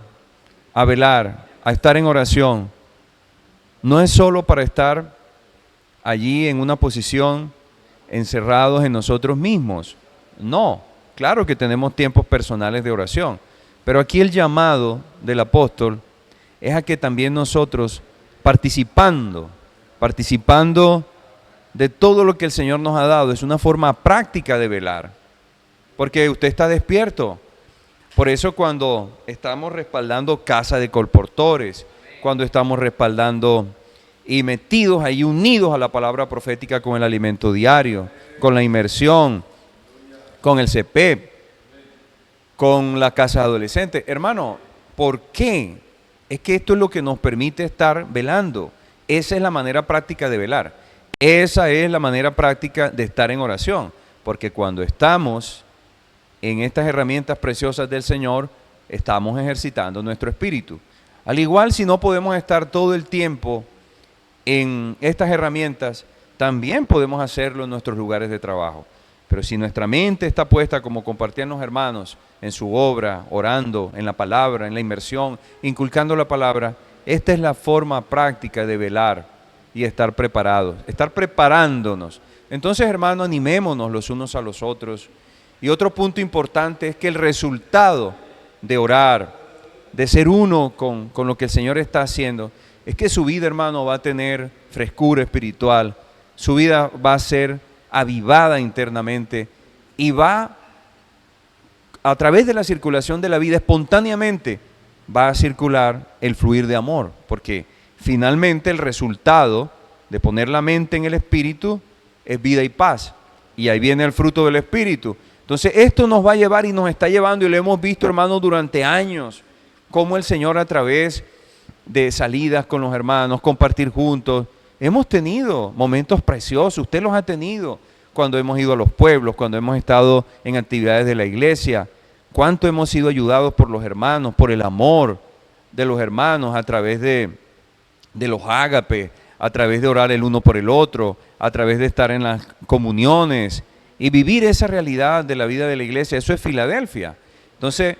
a velar, a estar en oración, no es solo para estar allí en una posición encerrados en nosotros mismos. No, claro que tenemos tiempos personales de oración, pero aquí el llamado del apóstol es a que también nosotros participando de todo lo que el Señor nos ha dado, es una forma práctica de velar, porque usted está despierto. Por eso cuando estamos respaldando casa de colportores, cuando estamos respaldando y metidos ahí, unidos a la palabra profética con el alimento diario, con la inmersión, con el CP, con la casa de adolescentes. Hermano, ¿por qué? Es que esto es lo que nos permite estar velando. Esa es la manera práctica de velar. Esa es la manera práctica de estar en oración. Porque cuando estamos en estas herramientas preciosas del Señor, estamos ejercitando nuestro espíritu. Al igual, si no podemos estar todo el tiempo en estas herramientas, también podemos hacerlo en nuestros lugares de trabajo. Pero si nuestra mente está puesta, como compartían los hermanos, en su obra, orando, en la palabra, en la inmersión, inculcando la palabra, esta es la forma práctica de velar y estar preparados, estar preparándonos. Entonces, hermanos, animémonos los unos a los otros. Y otro punto importante es que el resultado de orar, de ser uno con lo que el Señor está haciendo, es que su vida, hermano, va a tener frescura espiritual, su vida va a ser avivada internamente y va, a través de la circulación de la vida, espontáneamente va a circular el fluir de amor, porque finalmente el resultado de poner la mente en el Espíritu es vida y paz, y ahí viene el fruto del Espíritu. Entonces esto nos va a llevar y nos está llevando, y lo hemos visto, hermanos, durante años, cómo el Señor a través de salidas con los hermanos, compartir juntos, hemos tenido momentos preciosos, usted los ha tenido cuando hemos ido a los pueblos, cuando hemos estado en actividades de la iglesia, cuánto hemos sido ayudados por los hermanos, por el amor de los hermanos a través de los ágapes, a través de orar el uno por el otro, a través de estar en las comuniones y vivir esa realidad de la vida de la iglesia. Eso es Filadelfia. Entonces,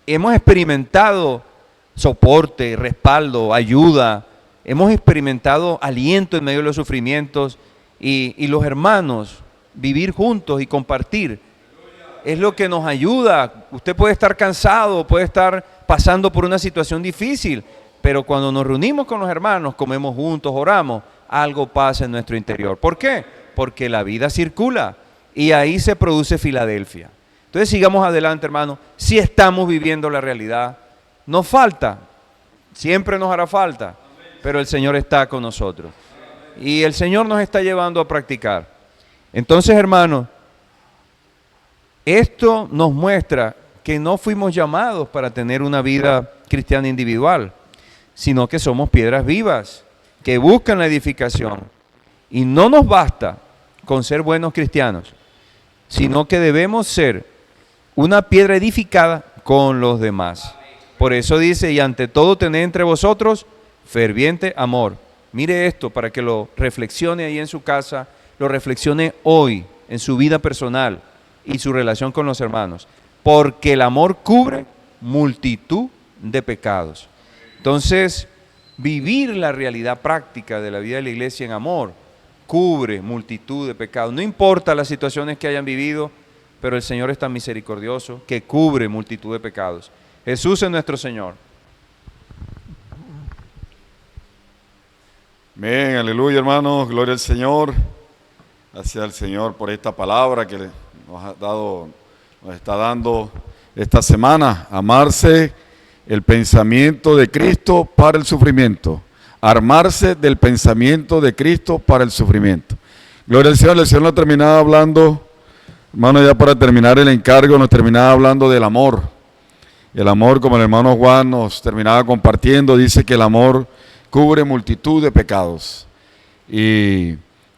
hemos experimentado soporte, respaldo, ayuda, hemos experimentado aliento en medio de los sufrimientos y los hermanos, vivir juntos y compartir, es lo que nos ayuda. Usted puede estar cansado, puede estar pasando por una situación difícil, pero cuando nos reunimos con los hermanos, comemos juntos, oramos, algo pasa en nuestro interior. ¿Por qué? Porque la vida circula y ahí se produce Filadelfia. Entonces sigamos adelante, hermanos. Si estamos viviendo la realidad, nos falta, siempre nos hará falta, pero el Señor está con nosotros. Y el Señor nos está llevando a practicar. Entonces, hermanos, esto nos muestra que no fuimos llamados para tener una vida cristiana individual, sino que somos piedras vivas que buscan la edificación. Y no nos basta con ser buenos cristianos, sino que debemos ser una piedra edificada con los demás. Por eso dice, y ante todo tened entre vosotros ferviente amor. Mire esto para que lo reflexione ahí en su casa, lo reflexione hoy en su vida personal y su relación con los hermanos. Porque el amor cubre multitud de pecados. Entonces, vivir la realidad práctica de la vida de la iglesia en amor cubre multitud de pecados. No importa las situaciones que hayan vivido, pero el Señor es tan misericordioso que cubre multitud de pecados. Jesús es nuestro Señor. Amén, aleluya, hermanos, gloria al Señor. Gracias al Señor por esta palabra que nos está dando esta semana. Amarse el pensamiento de Cristo para el sufrimiento. Armarse del pensamiento de Cristo para el sufrimiento. Gloria al Señor. El Señor nos terminaba hablando, hermano, ya para terminar el encargo, nos terminaba hablando del amor. El amor, como el hermano Juan nos terminaba compartiendo, dice que el amor cubre multitud de pecados. Y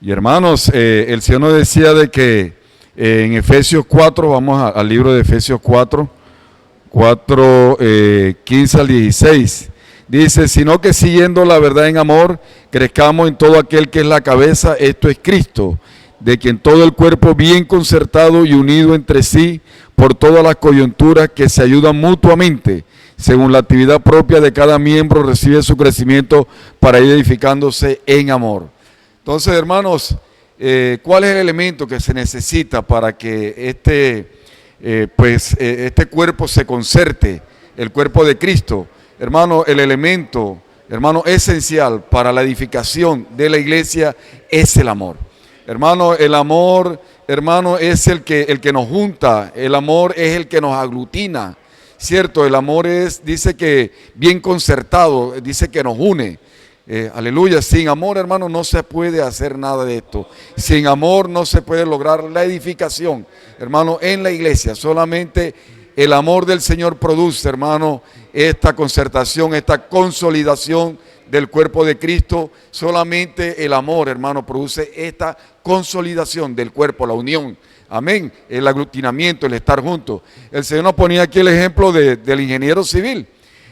hermanos, el Señor nos decía de que en Efesios 4, vamos al libro de Efesios 4, 15 al 16, dice, sino que siguiendo la verdad en amor, crezcamos en todo aquel que es la cabeza, esto es Cristo, de quien todo el cuerpo bien concertado y unido entre sí por todas las coyunturas que se ayudan mutuamente, según la actividad propia de cada miembro recibe su crecimiento para ir edificándose en amor. Entonces, hermanos, ¿cuál es el elemento que se necesita para que este cuerpo se concerte, el cuerpo de Cristo? Hermano, el elemento, hermano, esencial para la edificación de la iglesia es el amor. Hermano, el amor, hermano, es el que nos junta, el amor es el que nos aglutina, ¿cierto? El amor es, dice que bien concertado, dice que nos une. Aleluya, sin amor, hermano, no se puede hacer nada de esto. Sin amor no se puede lograr la edificación, hermano, en la iglesia. Solamente el amor del Señor produce, hermano, esta concertación, esta consolidación del cuerpo de Cristo. Solamente el amor, hermano, produce esta consolidación del cuerpo, la unión. Amén, el aglutinamiento, el estar juntos. El Señor nos ponía aquí el ejemplo del ingeniero civil.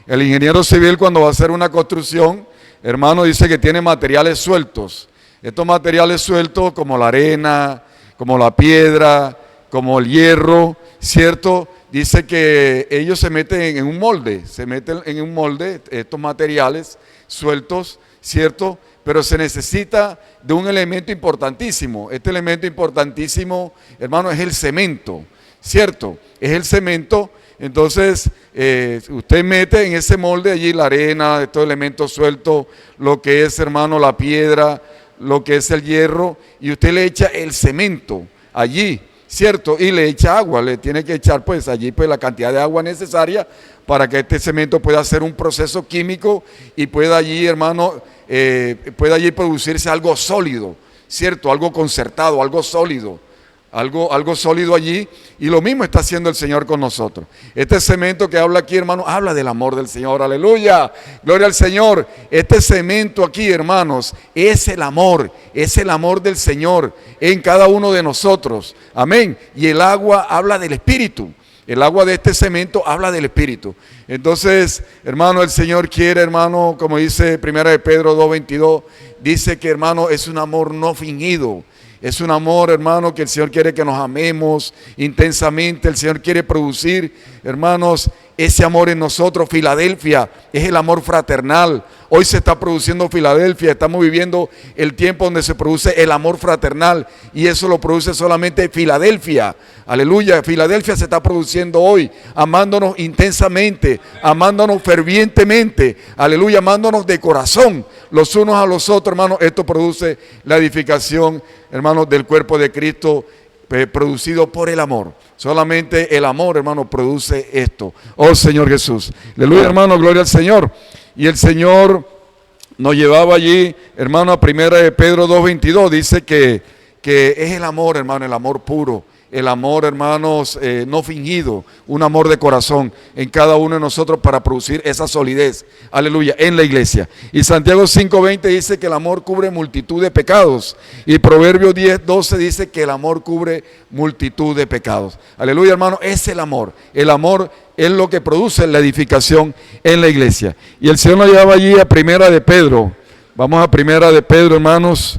El ingeniero civil, cuando va a hacer una construcción, hermano, dice que tiene materiales sueltos. Estos materiales sueltos, como la arena, como la piedra, como el hierro, ¿cierto? Dice que ellos se meten en un molde, estos materiales sueltos, ¿cierto? Pero se necesita de un elemento importantísimo. Este elemento importantísimo, hermano, es el cemento, ¿cierto? Es el cemento, Entonces, usted mete en ese molde allí la arena, estos elementos sueltos, lo que es, hermano, la piedra, lo que es el hierro, y usted le echa el cemento allí, ¿cierto? Y le echa agua, le tiene que echar pues allí pues la cantidad de agua necesaria para que este cemento pueda hacer un proceso químico y pueda allí, hermano, pueda allí producirse algo sólido, ¿cierto? Algo concertado, algo sólido. Algo sólido allí, y lo mismo está haciendo el Señor con nosotros. Este cemento que habla aquí, hermano, habla del amor del Señor, aleluya, gloria al Señor. Este cemento aquí, hermanos, es el amor del Señor en cada uno de nosotros, amén. Y el agua habla del Espíritu. El agua de este cemento habla del Espíritu. Entonces, hermano, el Señor quiere, hermano, como dice 1 de Pedro 2:22, dice que, hermano, es un amor no fingido. Es un amor, hermano, que el Señor quiere que nos amemos intensamente. El Señor quiere producir, hermanos, ese amor en nosotros. Filadelfia es el amor fraternal. Hoy se está produciendo Filadelfia. Estamos viviendo el tiempo donde se produce el amor fraternal. Y eso lo produce solamente Filadelfia. Aleluya. Filadelfia se está produciendo hoy. Amándonos intensamente. Amándonos fervientemente. Aleluya. Amándonos de corazón. Los unos a los otros, hermanos. Esto produce la edificación, hermanos, del cuerpo de Cristo, producido por el amor. Solamente el amor, hermano, produce esto. Oh Señor Jesús. Aleluya, hermano, gloria al Señor. Y el Señor nos llevaba allí, hermano, a 1 de Pedro 2:22. Dice que es el amor, hermano, el amor puro. El amor, hermanos, no fingido, un amor de corazón en cada uno de nosotros para producir esa solidez, aleluya, en la iglesia. Y Santiago 5:20 dice que el amor cubre multitud de pecados. Y Proverbios 10:12 dice que el amor cubre multitud de pecados. Aleluya, hermano, es el amor. El amor es lo que produce la edificación en la iglesia. Y el Señor nos llevaba allí a 1 de Pedro. Vamos a 1 de Pedro, hermanos.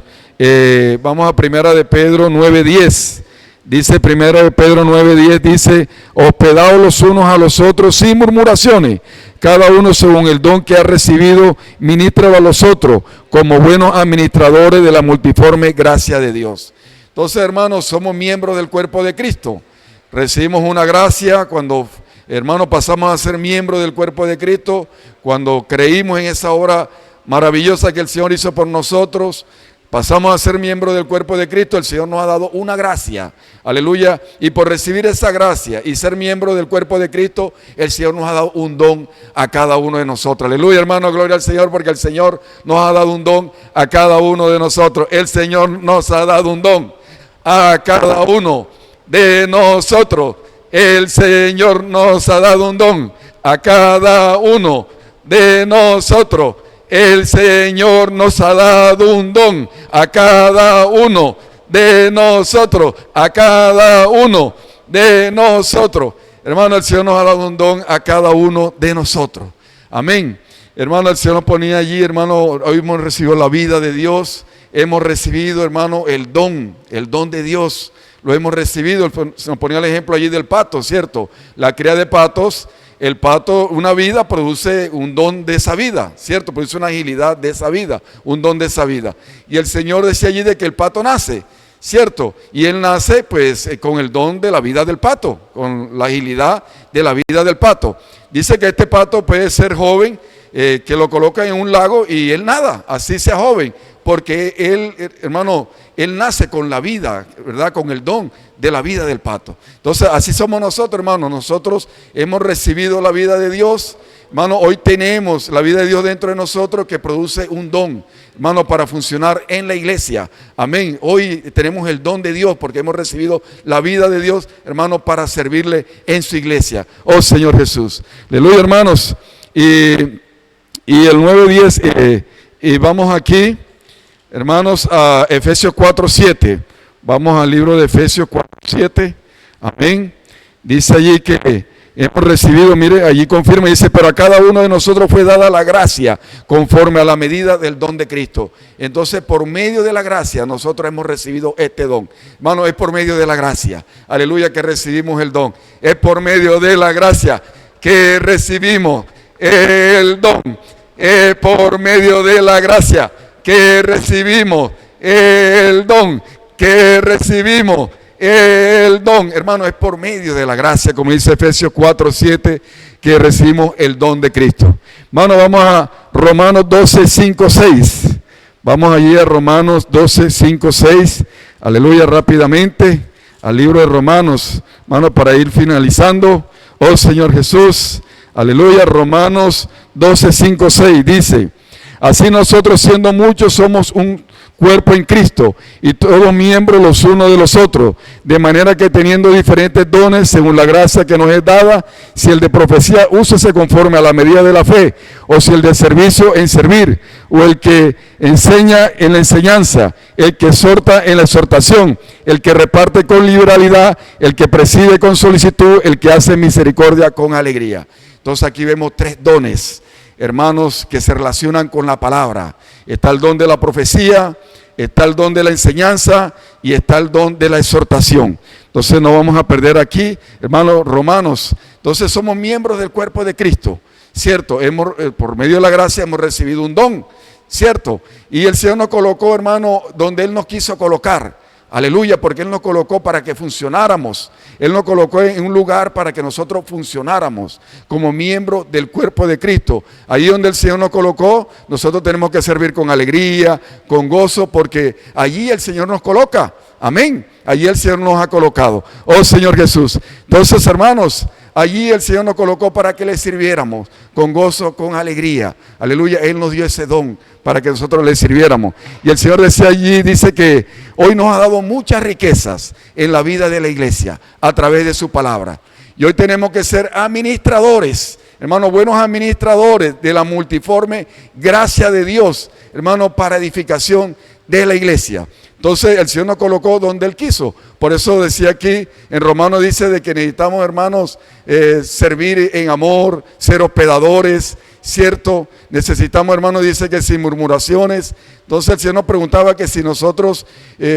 Vamos a 1 de Pedro 9:10. Dice 1 de Pedro 9:10, dice, hospedaos los unos a los otros sin murmuraciones, cada uno según el don que ha recibido, ministra a los otros, como buenos administradores de la multiforme gracia de Dios. Entonces, hermanos, somos miembros del cuerpo de Cristo. Recibimos una gracia cuando, hermanos, pasamos a ser miembros del cuerpo de Cristo, cuando creímos en esa obra maravillosa que el Señor hizo por nosotros. Pasamos a ser miembros del cuerpo de Cristo. El Señor nos ha dado una gracia, aleluya, y por recibir esa gracia y ser miembro del cuerpo de Cristo, el Señor nos ha dado un don a cada uno de nosotros, aleluya, hermano, gloria al Señor, porque el Señor nos ha dado un don a cada uno de nosotros. El Señor nos ha dado un don a cada uno de nosotros. El Señor nos ha dado un don a cada uno de nosotros. El Señor nos ha dado un don a cada uno de nosotros, a cada uno de nosotros. Hermano, el Señor nos ha dado un don a cada uno de nosotros. Amén. Hermano, el Señor nos ponía allí, hermano, hoy hemos recibido la vida de Dios, hemos recibido, hermano, el don de Dios, lo hemos recibido. Se nos ponía el ejemplo allí del pato, ¿cierto? La cría de patos. El pato, una vida produce un don de esa vida, ¿cierto? Produce una agilidad de esa vida, un don de esa vida. Y el Señor decía allí de que el pato nace, ¿cierto? Y él nace pues con el don de la vida del pato, con la agilidad de la vida del pato. Dice que este pato puede ser joven, que lo colocan en un lago y él nada, así sea joven, porque él, hermano, él nace con la vida, ¿verdad? Con el don de la vida del pato. Entonces, así somos nosotros, hermano. Nosotros hemos recibido la vida de Dios, hermano. Hoy tenemos la vida de Dios dentro de nosotros que produce un don, hermano, para funcionar en la iglesia. Amén. Hoy tenemos el don de Dios porque hemos recibido la vida de Dios, hermano, para servirle en su iglesia. Oh Señor Jesús. Aleluya, hermanos. Y el 9:10, y vamos aquí, hermanos, a Efesios 4:7. Vamos al libro de Efesios 4:7. Amén. Dice allí que hemos recibido, mire, allí confirma, dice, pero a cada uno de nosotros fue dada la gracia conforme a la medida del don de Cristo. Entonces, por medio de la gracia, nosotros hemos recibido este don. Hermano, es por medio de la gracia, aleluya, que recibimos el don. Es por medio de la gracia que recibimos el don. Es por medio de la gracia que recibimos el don. Que recibimos el don, hermano, es por medio de la gracia, como dice Efesios 4:7, que recibimos el don de Cristo. Hermano, vamos a Romanos 12:5-6. Vamos allí a Romanos 12:5-6. Aleluya, rápidamente al libro de Romanos, hermano, para ir finalizando. Oh Señor Jesús, aleluya. Romanos 12:5-6 dice: así nosotros, siendo muchos, somos un cuerpo en Cristo, y todos miembros los unos de los otros, de manera que teniendo diferentes dones según la gracia que nos es dada, si el de profecía, úsese conforme a la medida de la fe, o si el de servicio, en servir, o el que enseña, en la enseñanza, el que exhorta, en la exhortación, el que reparte con liberalidad, el que preside con solicitud, el que hace misericordia con alegría. Entonces aquí vemos 3 dones, hermanos, que se relacionan con la palabra. Está el don de la profecía, está el don de la enseñanza y está el don de la exhortación. Entonces no vamos a perder aquí, hermanos, Romanos. Entonces somos miembros del cuerpo de Cristo, ¿cierto? Por medio de la gracia hemos recibido un don, ¿cierto? Y el Señor nos colocó, hermano, donde Él nos quiso colocar. Aleluya, porque Él nos colocó para que funcionáramos. Él nos colocó en un lugar para que nosotros funcionáramos como miembros del cuerpo de Cristo. Ahí donde el Señor nos colocó, nosotros tenemos que servir con alegría, con gozo, porque allí el Señor nos coloca. Amén. Allí el Señor nos ha colocado. Oh Señor Jesús. Entonces, hermanos, allí el Señor nos colocó para que le sirviéramos con gozo, con alegría. Aleluya, Él nos dio ese don para que nosotros le sirviéramos. Y el Señor decía allí, dice que hoy nos ha dado muchas riquezas en la vida de la iglesia a través de su palabra. Y hoy tenemos que ser administradores, hermanos, buenos administradores de la multiforme gracia de Dios, hermanos, para edificación de la iglesia. Entonces el Señor nos colocó donde Él quiso. Por eso decía aquí, en Romanos dice de que necesitamos, hermanos, servir en amor, ser hospedadores, ¿cierto? Necesitamos, hermanos, dice que sin murmuraciones. Entonces el Señor nos preguntaba que si nosotros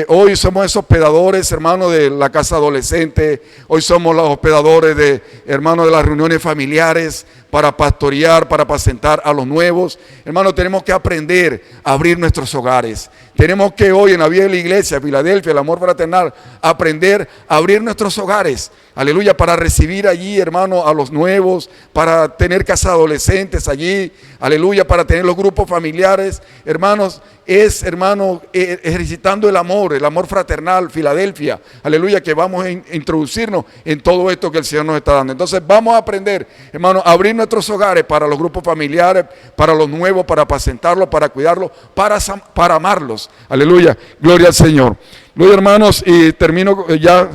hoy somos esos hospedadores, hermanos, de la casa adolescente, hoy somos los hospedadores de, hermanos, de las reuniones familiares, para pastorear, para apacentar a los nuevos. Hermanos, tenemos que aprender a abrir nuestros hogares. Tenemos que hoy en la vida de la iglesia, Filadelfia, el amor fraternal, aprender a abrir nuestros hogares. Aleluya, para recibir allí, hermano, a los nuevos, para tener casas adolescentes allí. Aleluya, para tener los grupos familiares. Hermanos, es, hermano, ejercitando el amor fraternal, Filadelfia. Aleluya, que vamos a introducirnos en todo esto que el Señor nos está dando. Entonces vamos a aprender, hermano, a abrir nuestros hogares para los grupos familiares, para los nuevos, para apacentarlos, para cuidarlos, para amarlos. Aleluya, gloria al Señor. Gloria, hermanos, y termino ya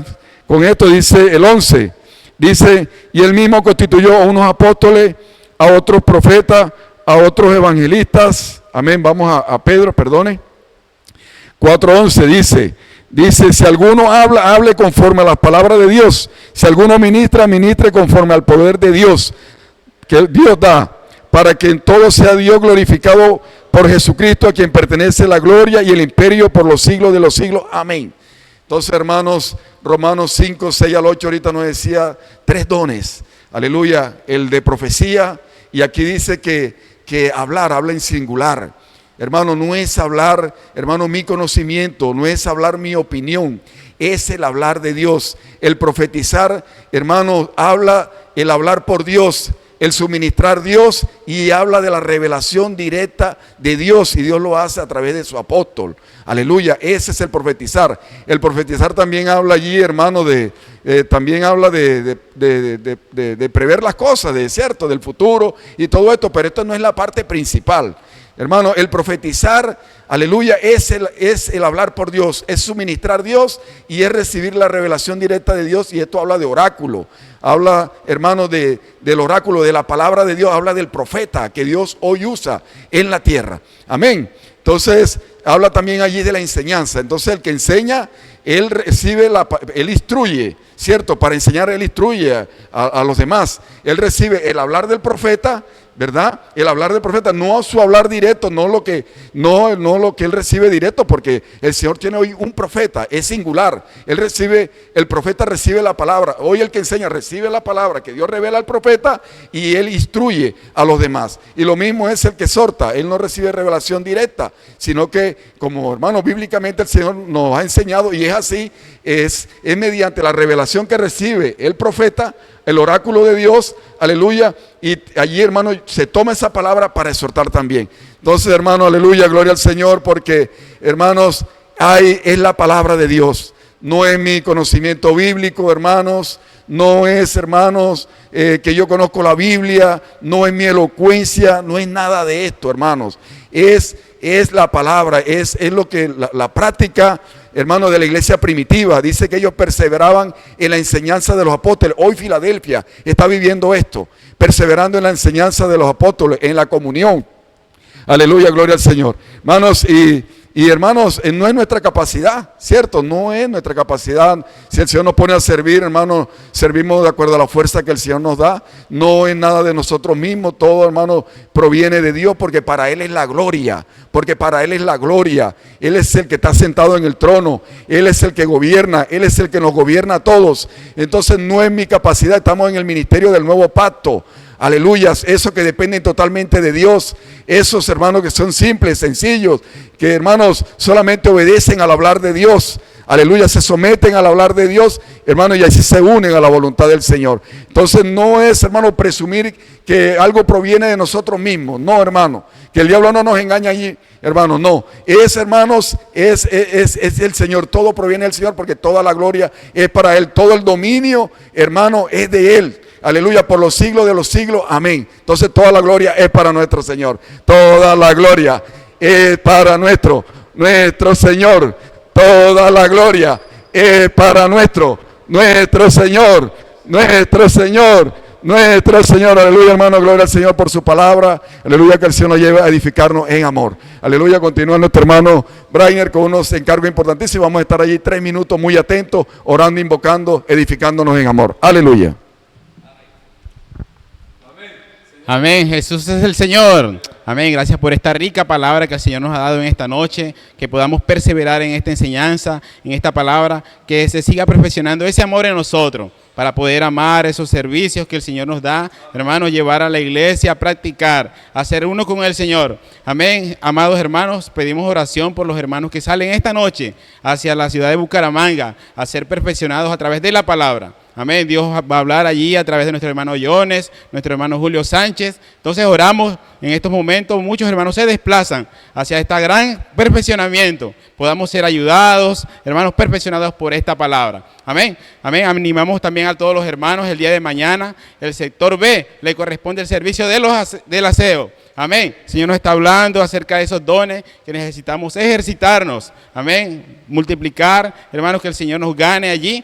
con esto. Dice el 11, dice, y Él mismo constituyó a unos apóstoles, a otros profetas, a otros evangelistas. Amén, vamos a Pedro, perdone. 4:11 dice, si alguno habla, hable conforme a las palabras de Dios. Si alguno ministra, ministre conforme al poder de Dios, que Dios da, para que en todo sea Dios glorificado por Jesucristo, a quien pertenece la gloria y el imperio por los siglos de los siglos. Amén. Entonces, hermanos, Romanos 5:6-8 ahorita nos decía 3 dones. Aleluya, el de profecía, y aquí dice que habla en singular. Hermano, no es hablar, hermano, mi conocimiento, no es hablar mi opinión, es el hablar de Dios. El profetizar, hermano, el hablar por Dios, el suministrar Dios, y habla de la revelación directa de Dios, y Dios lo hace a través de su apóstol. Aleluya, ese es el profetizar. El profetizar también habla allí, hermano, también habla de prever las cosas, cierto, del futuro y todo esto, pero esto no es la parte principal. Hermano, el profetizar, aleluya, es el hablar por Dios, es suministrar Dios y es recibir la revelación directa de Dios, y esto habla de oráculo, habla, hermano, del oráculo, de la palabra de Dios, habla del profeta que Dios hoy usa en la tierra. Amén. Entonces, habla también allí de la enseñanza. Entonces, el que enseña, él recibe, él instruye, ¿cierto? Para enseñar, él instruye a los demás. Él recibe el hablar del profeta ¿verdad? El hablar del profeta, no su hablar directo, no lo que él recibe directo, porque el Señor tiene hoy un profeta, es singular. El profeta recibe la palabra. Hoy el que enseña recibe la palabra que Dios revela al profeta y él instruye a los demás. Y lo mismo es el que exhorta, él no recibe revelación directa, sino que, como hermano, bíblicamente el Señor nos ha enseñado, y es así, es mediante la revelación que recibe el profeta, el oráculo de Dios, aleluya, y allí, hermano, se toma esa palabra para exhortar también. Entonces, hermano, aleluya, gloria al Señor, porque, hermanos, es la palabra de Dios. No es mi conocimiento bíblico, hermanos, no es, hermanos, que yo conozco la Biblia, no es mi elocuencia, no es nada de esto, hermanos. Es la palabra, es lo que la práctica, hermano, de la iglesia primitiva. Dice que ellos perseveraban en la enseñanza de los apóstoles. Hoy Filadelfia está viviendo esto, perseverando en la enseñanza de los apóstoles, en la comunión. Aleluya, gloria al Señor. Hermanos, y hermanos, no es nuestra capacidad, ¿cierto? No es nuestra capacidad. Si el Señor nos pone a servir, hermanos, servimos de acuerdo a la fuerza que el Señor nos da. No es nada de nosotros mismos, todo, hermano, proviene de Dios, porque para Él es la gloria. Porque para Él es la gloria. Él es el que está sentado en el trono. Él es el que gobierna. Él es el que nos gobierna a todos. Entonces no es mi capacidad, estamos en el ministerio del nuevo pacto. Aleluyas, esos que dependen totalmente de Dios, esos hermanos que son simples, sencillos, que hermanos solamente obedecen al hablar de Dios, aleluya, se someten al hablar de Dios, hermanos, y así se unen a la voluntad del Señor. Entonces no es, hermano, presumir que algo proviene de nosotros mismos, no, hermano, que el diablo no nos engaña allí, hermanos, no, hermanos, es el Señor, todo proviene del Señor, porque toda la gloria es para Él, todo el dominio, hermano, es de Él. Aleluya, por los siglos de los siglos, amén. Entonces toda la gloria es para nuestro Señor. Toda la gloria es para nuestro Señor. Toda la gloria es para nuestro Señor. Nuestro Señor, aleluya, hermano, gloria al Señor por su palabra. Aleluya, que el Señor nos lleve a edificarnos en amor. Aleluya, continúa nuestro hermano Brainer con unos encargos importantísimos. Vamos a estar allí 3 minutos muy atentos, orando, invocando, edificándonos en amor. Aleluya. Amén, Jesús es el Señor. Amén, gracias por esta rica palabra que el Señor nos ha dado en esta noche, que podamos perseverar en esta enseñanza, en esta palabra, que se siga perfeccionando ese amor en nosotros, para poder amar esos servicios que el Señor nos da, hermanos, llevar a la iglesia a practicar, a ser uno con el Señor. Amén, amados hermanos, pedimos oración por los hermanos que salen esta noche hacia la ciudad de Bucaramanga, a ser perfeccionados a través de la palabra. Amén, Dios va a hablar allí a través de nuestro hermano Jones, nuestro hermano Julio Sánchez. Entonces oramos en estos momentos, muchos hermanos se desplazan hacia este gran perfeccionamiento. Podamos ser ayudados, hermanos, perfeccionados por esta palabra. Amén, amén. Animamos también a todos los hermanos el día de mañana. El sector B le corresponde el servicio del aseo. Amén. El Señor nos está hablando acerca de esos dones que necesitamos ejercitarnos. Amén. Multiplicar, hermanos, que el Señor nos gane allí.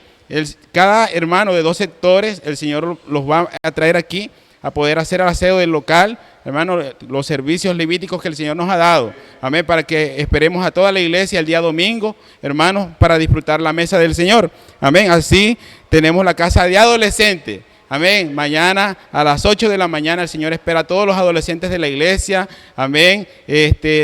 Cada hermano de 2 sectores, el Señor los va a traer aquí a poder hacer el aseo del local, hermano, los servicios levíticos que el Señor nos ha dado. Amén, para que esperemos a toda la iglesia el día domingo, hermanos, para disfrutar la mesa del Señor. Amén, así tenemos la casa de adolescentes. Amén, mañana a las 8 de la mañana el Señor espera a todos los adolescentes de la iglesia. Amén,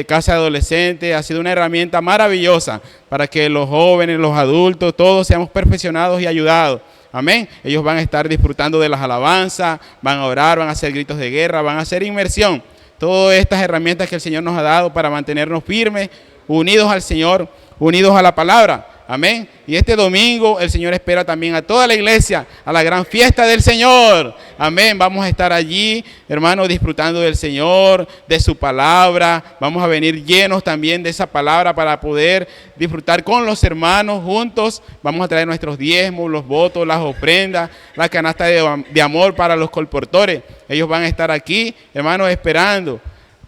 casa de adolescentes ha sido una herramienta maravillosa para que los jóvenes, los adultos, todos seamos perfeccionados y ayudados. Amén, ellos van a estar disfrutando de las alabanzas, van a orar, van a hacer gritos de guerra, van a hacer inmersión. Todas estas herramientas que el Señor nos ha dado para mantenernos firmes, unidos al Señor, unidos a la palabra. Amén. Y este domingo el Señor espera también a toda la iglesia a la gran fiesta del Señor. Amén. Vamos a estar allí, hermanos, disfrutando del Señor, de su palabra. Vamos a venir llenos también de esa palabra para poder disfrutar con los hermanos juntos. Vamos a traer nuestros diezmos, los votos, las ofrendas, la canasta de amor para los colportores. Ellos van a estar aquí, hermanos, esperando,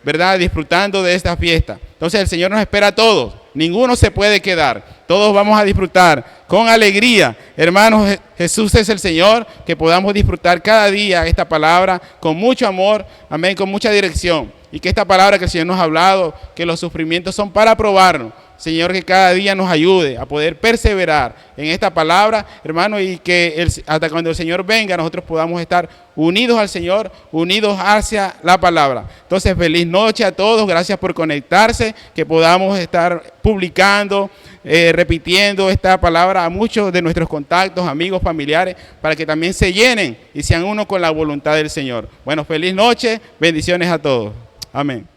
¿verdad? Disfrutando de esta fiesta. Entonces el Señor nos espera a todos. Ninguno se puede quedar. Todos vamos a disfrutar con alegría. Hermanos, Jesús es el Señor, que podamos disfrutar cada día esta palabra con mucho amor, amén, con mucha dirección. Y que esta palabra que el Señor nos ha hablado, que los sufrimientos son para probarnos, Señor, que cada día nos ayude a poder perseverar en esta palabra, hermano, y que hasta cuando el Señor venga nosotros podamos estar unidos al Señor, unidos hacia la palabra. Entonces, feliz noche a todos, gracias por conectarse, que podamos estar publicando, repitiendo esta palabra a muchos de nuestros contactos, amigos, familiares, para que también se llenen y sean uno con la voluntad del Señor. Bueno, feliz noche, bendiciones a todos. Amén.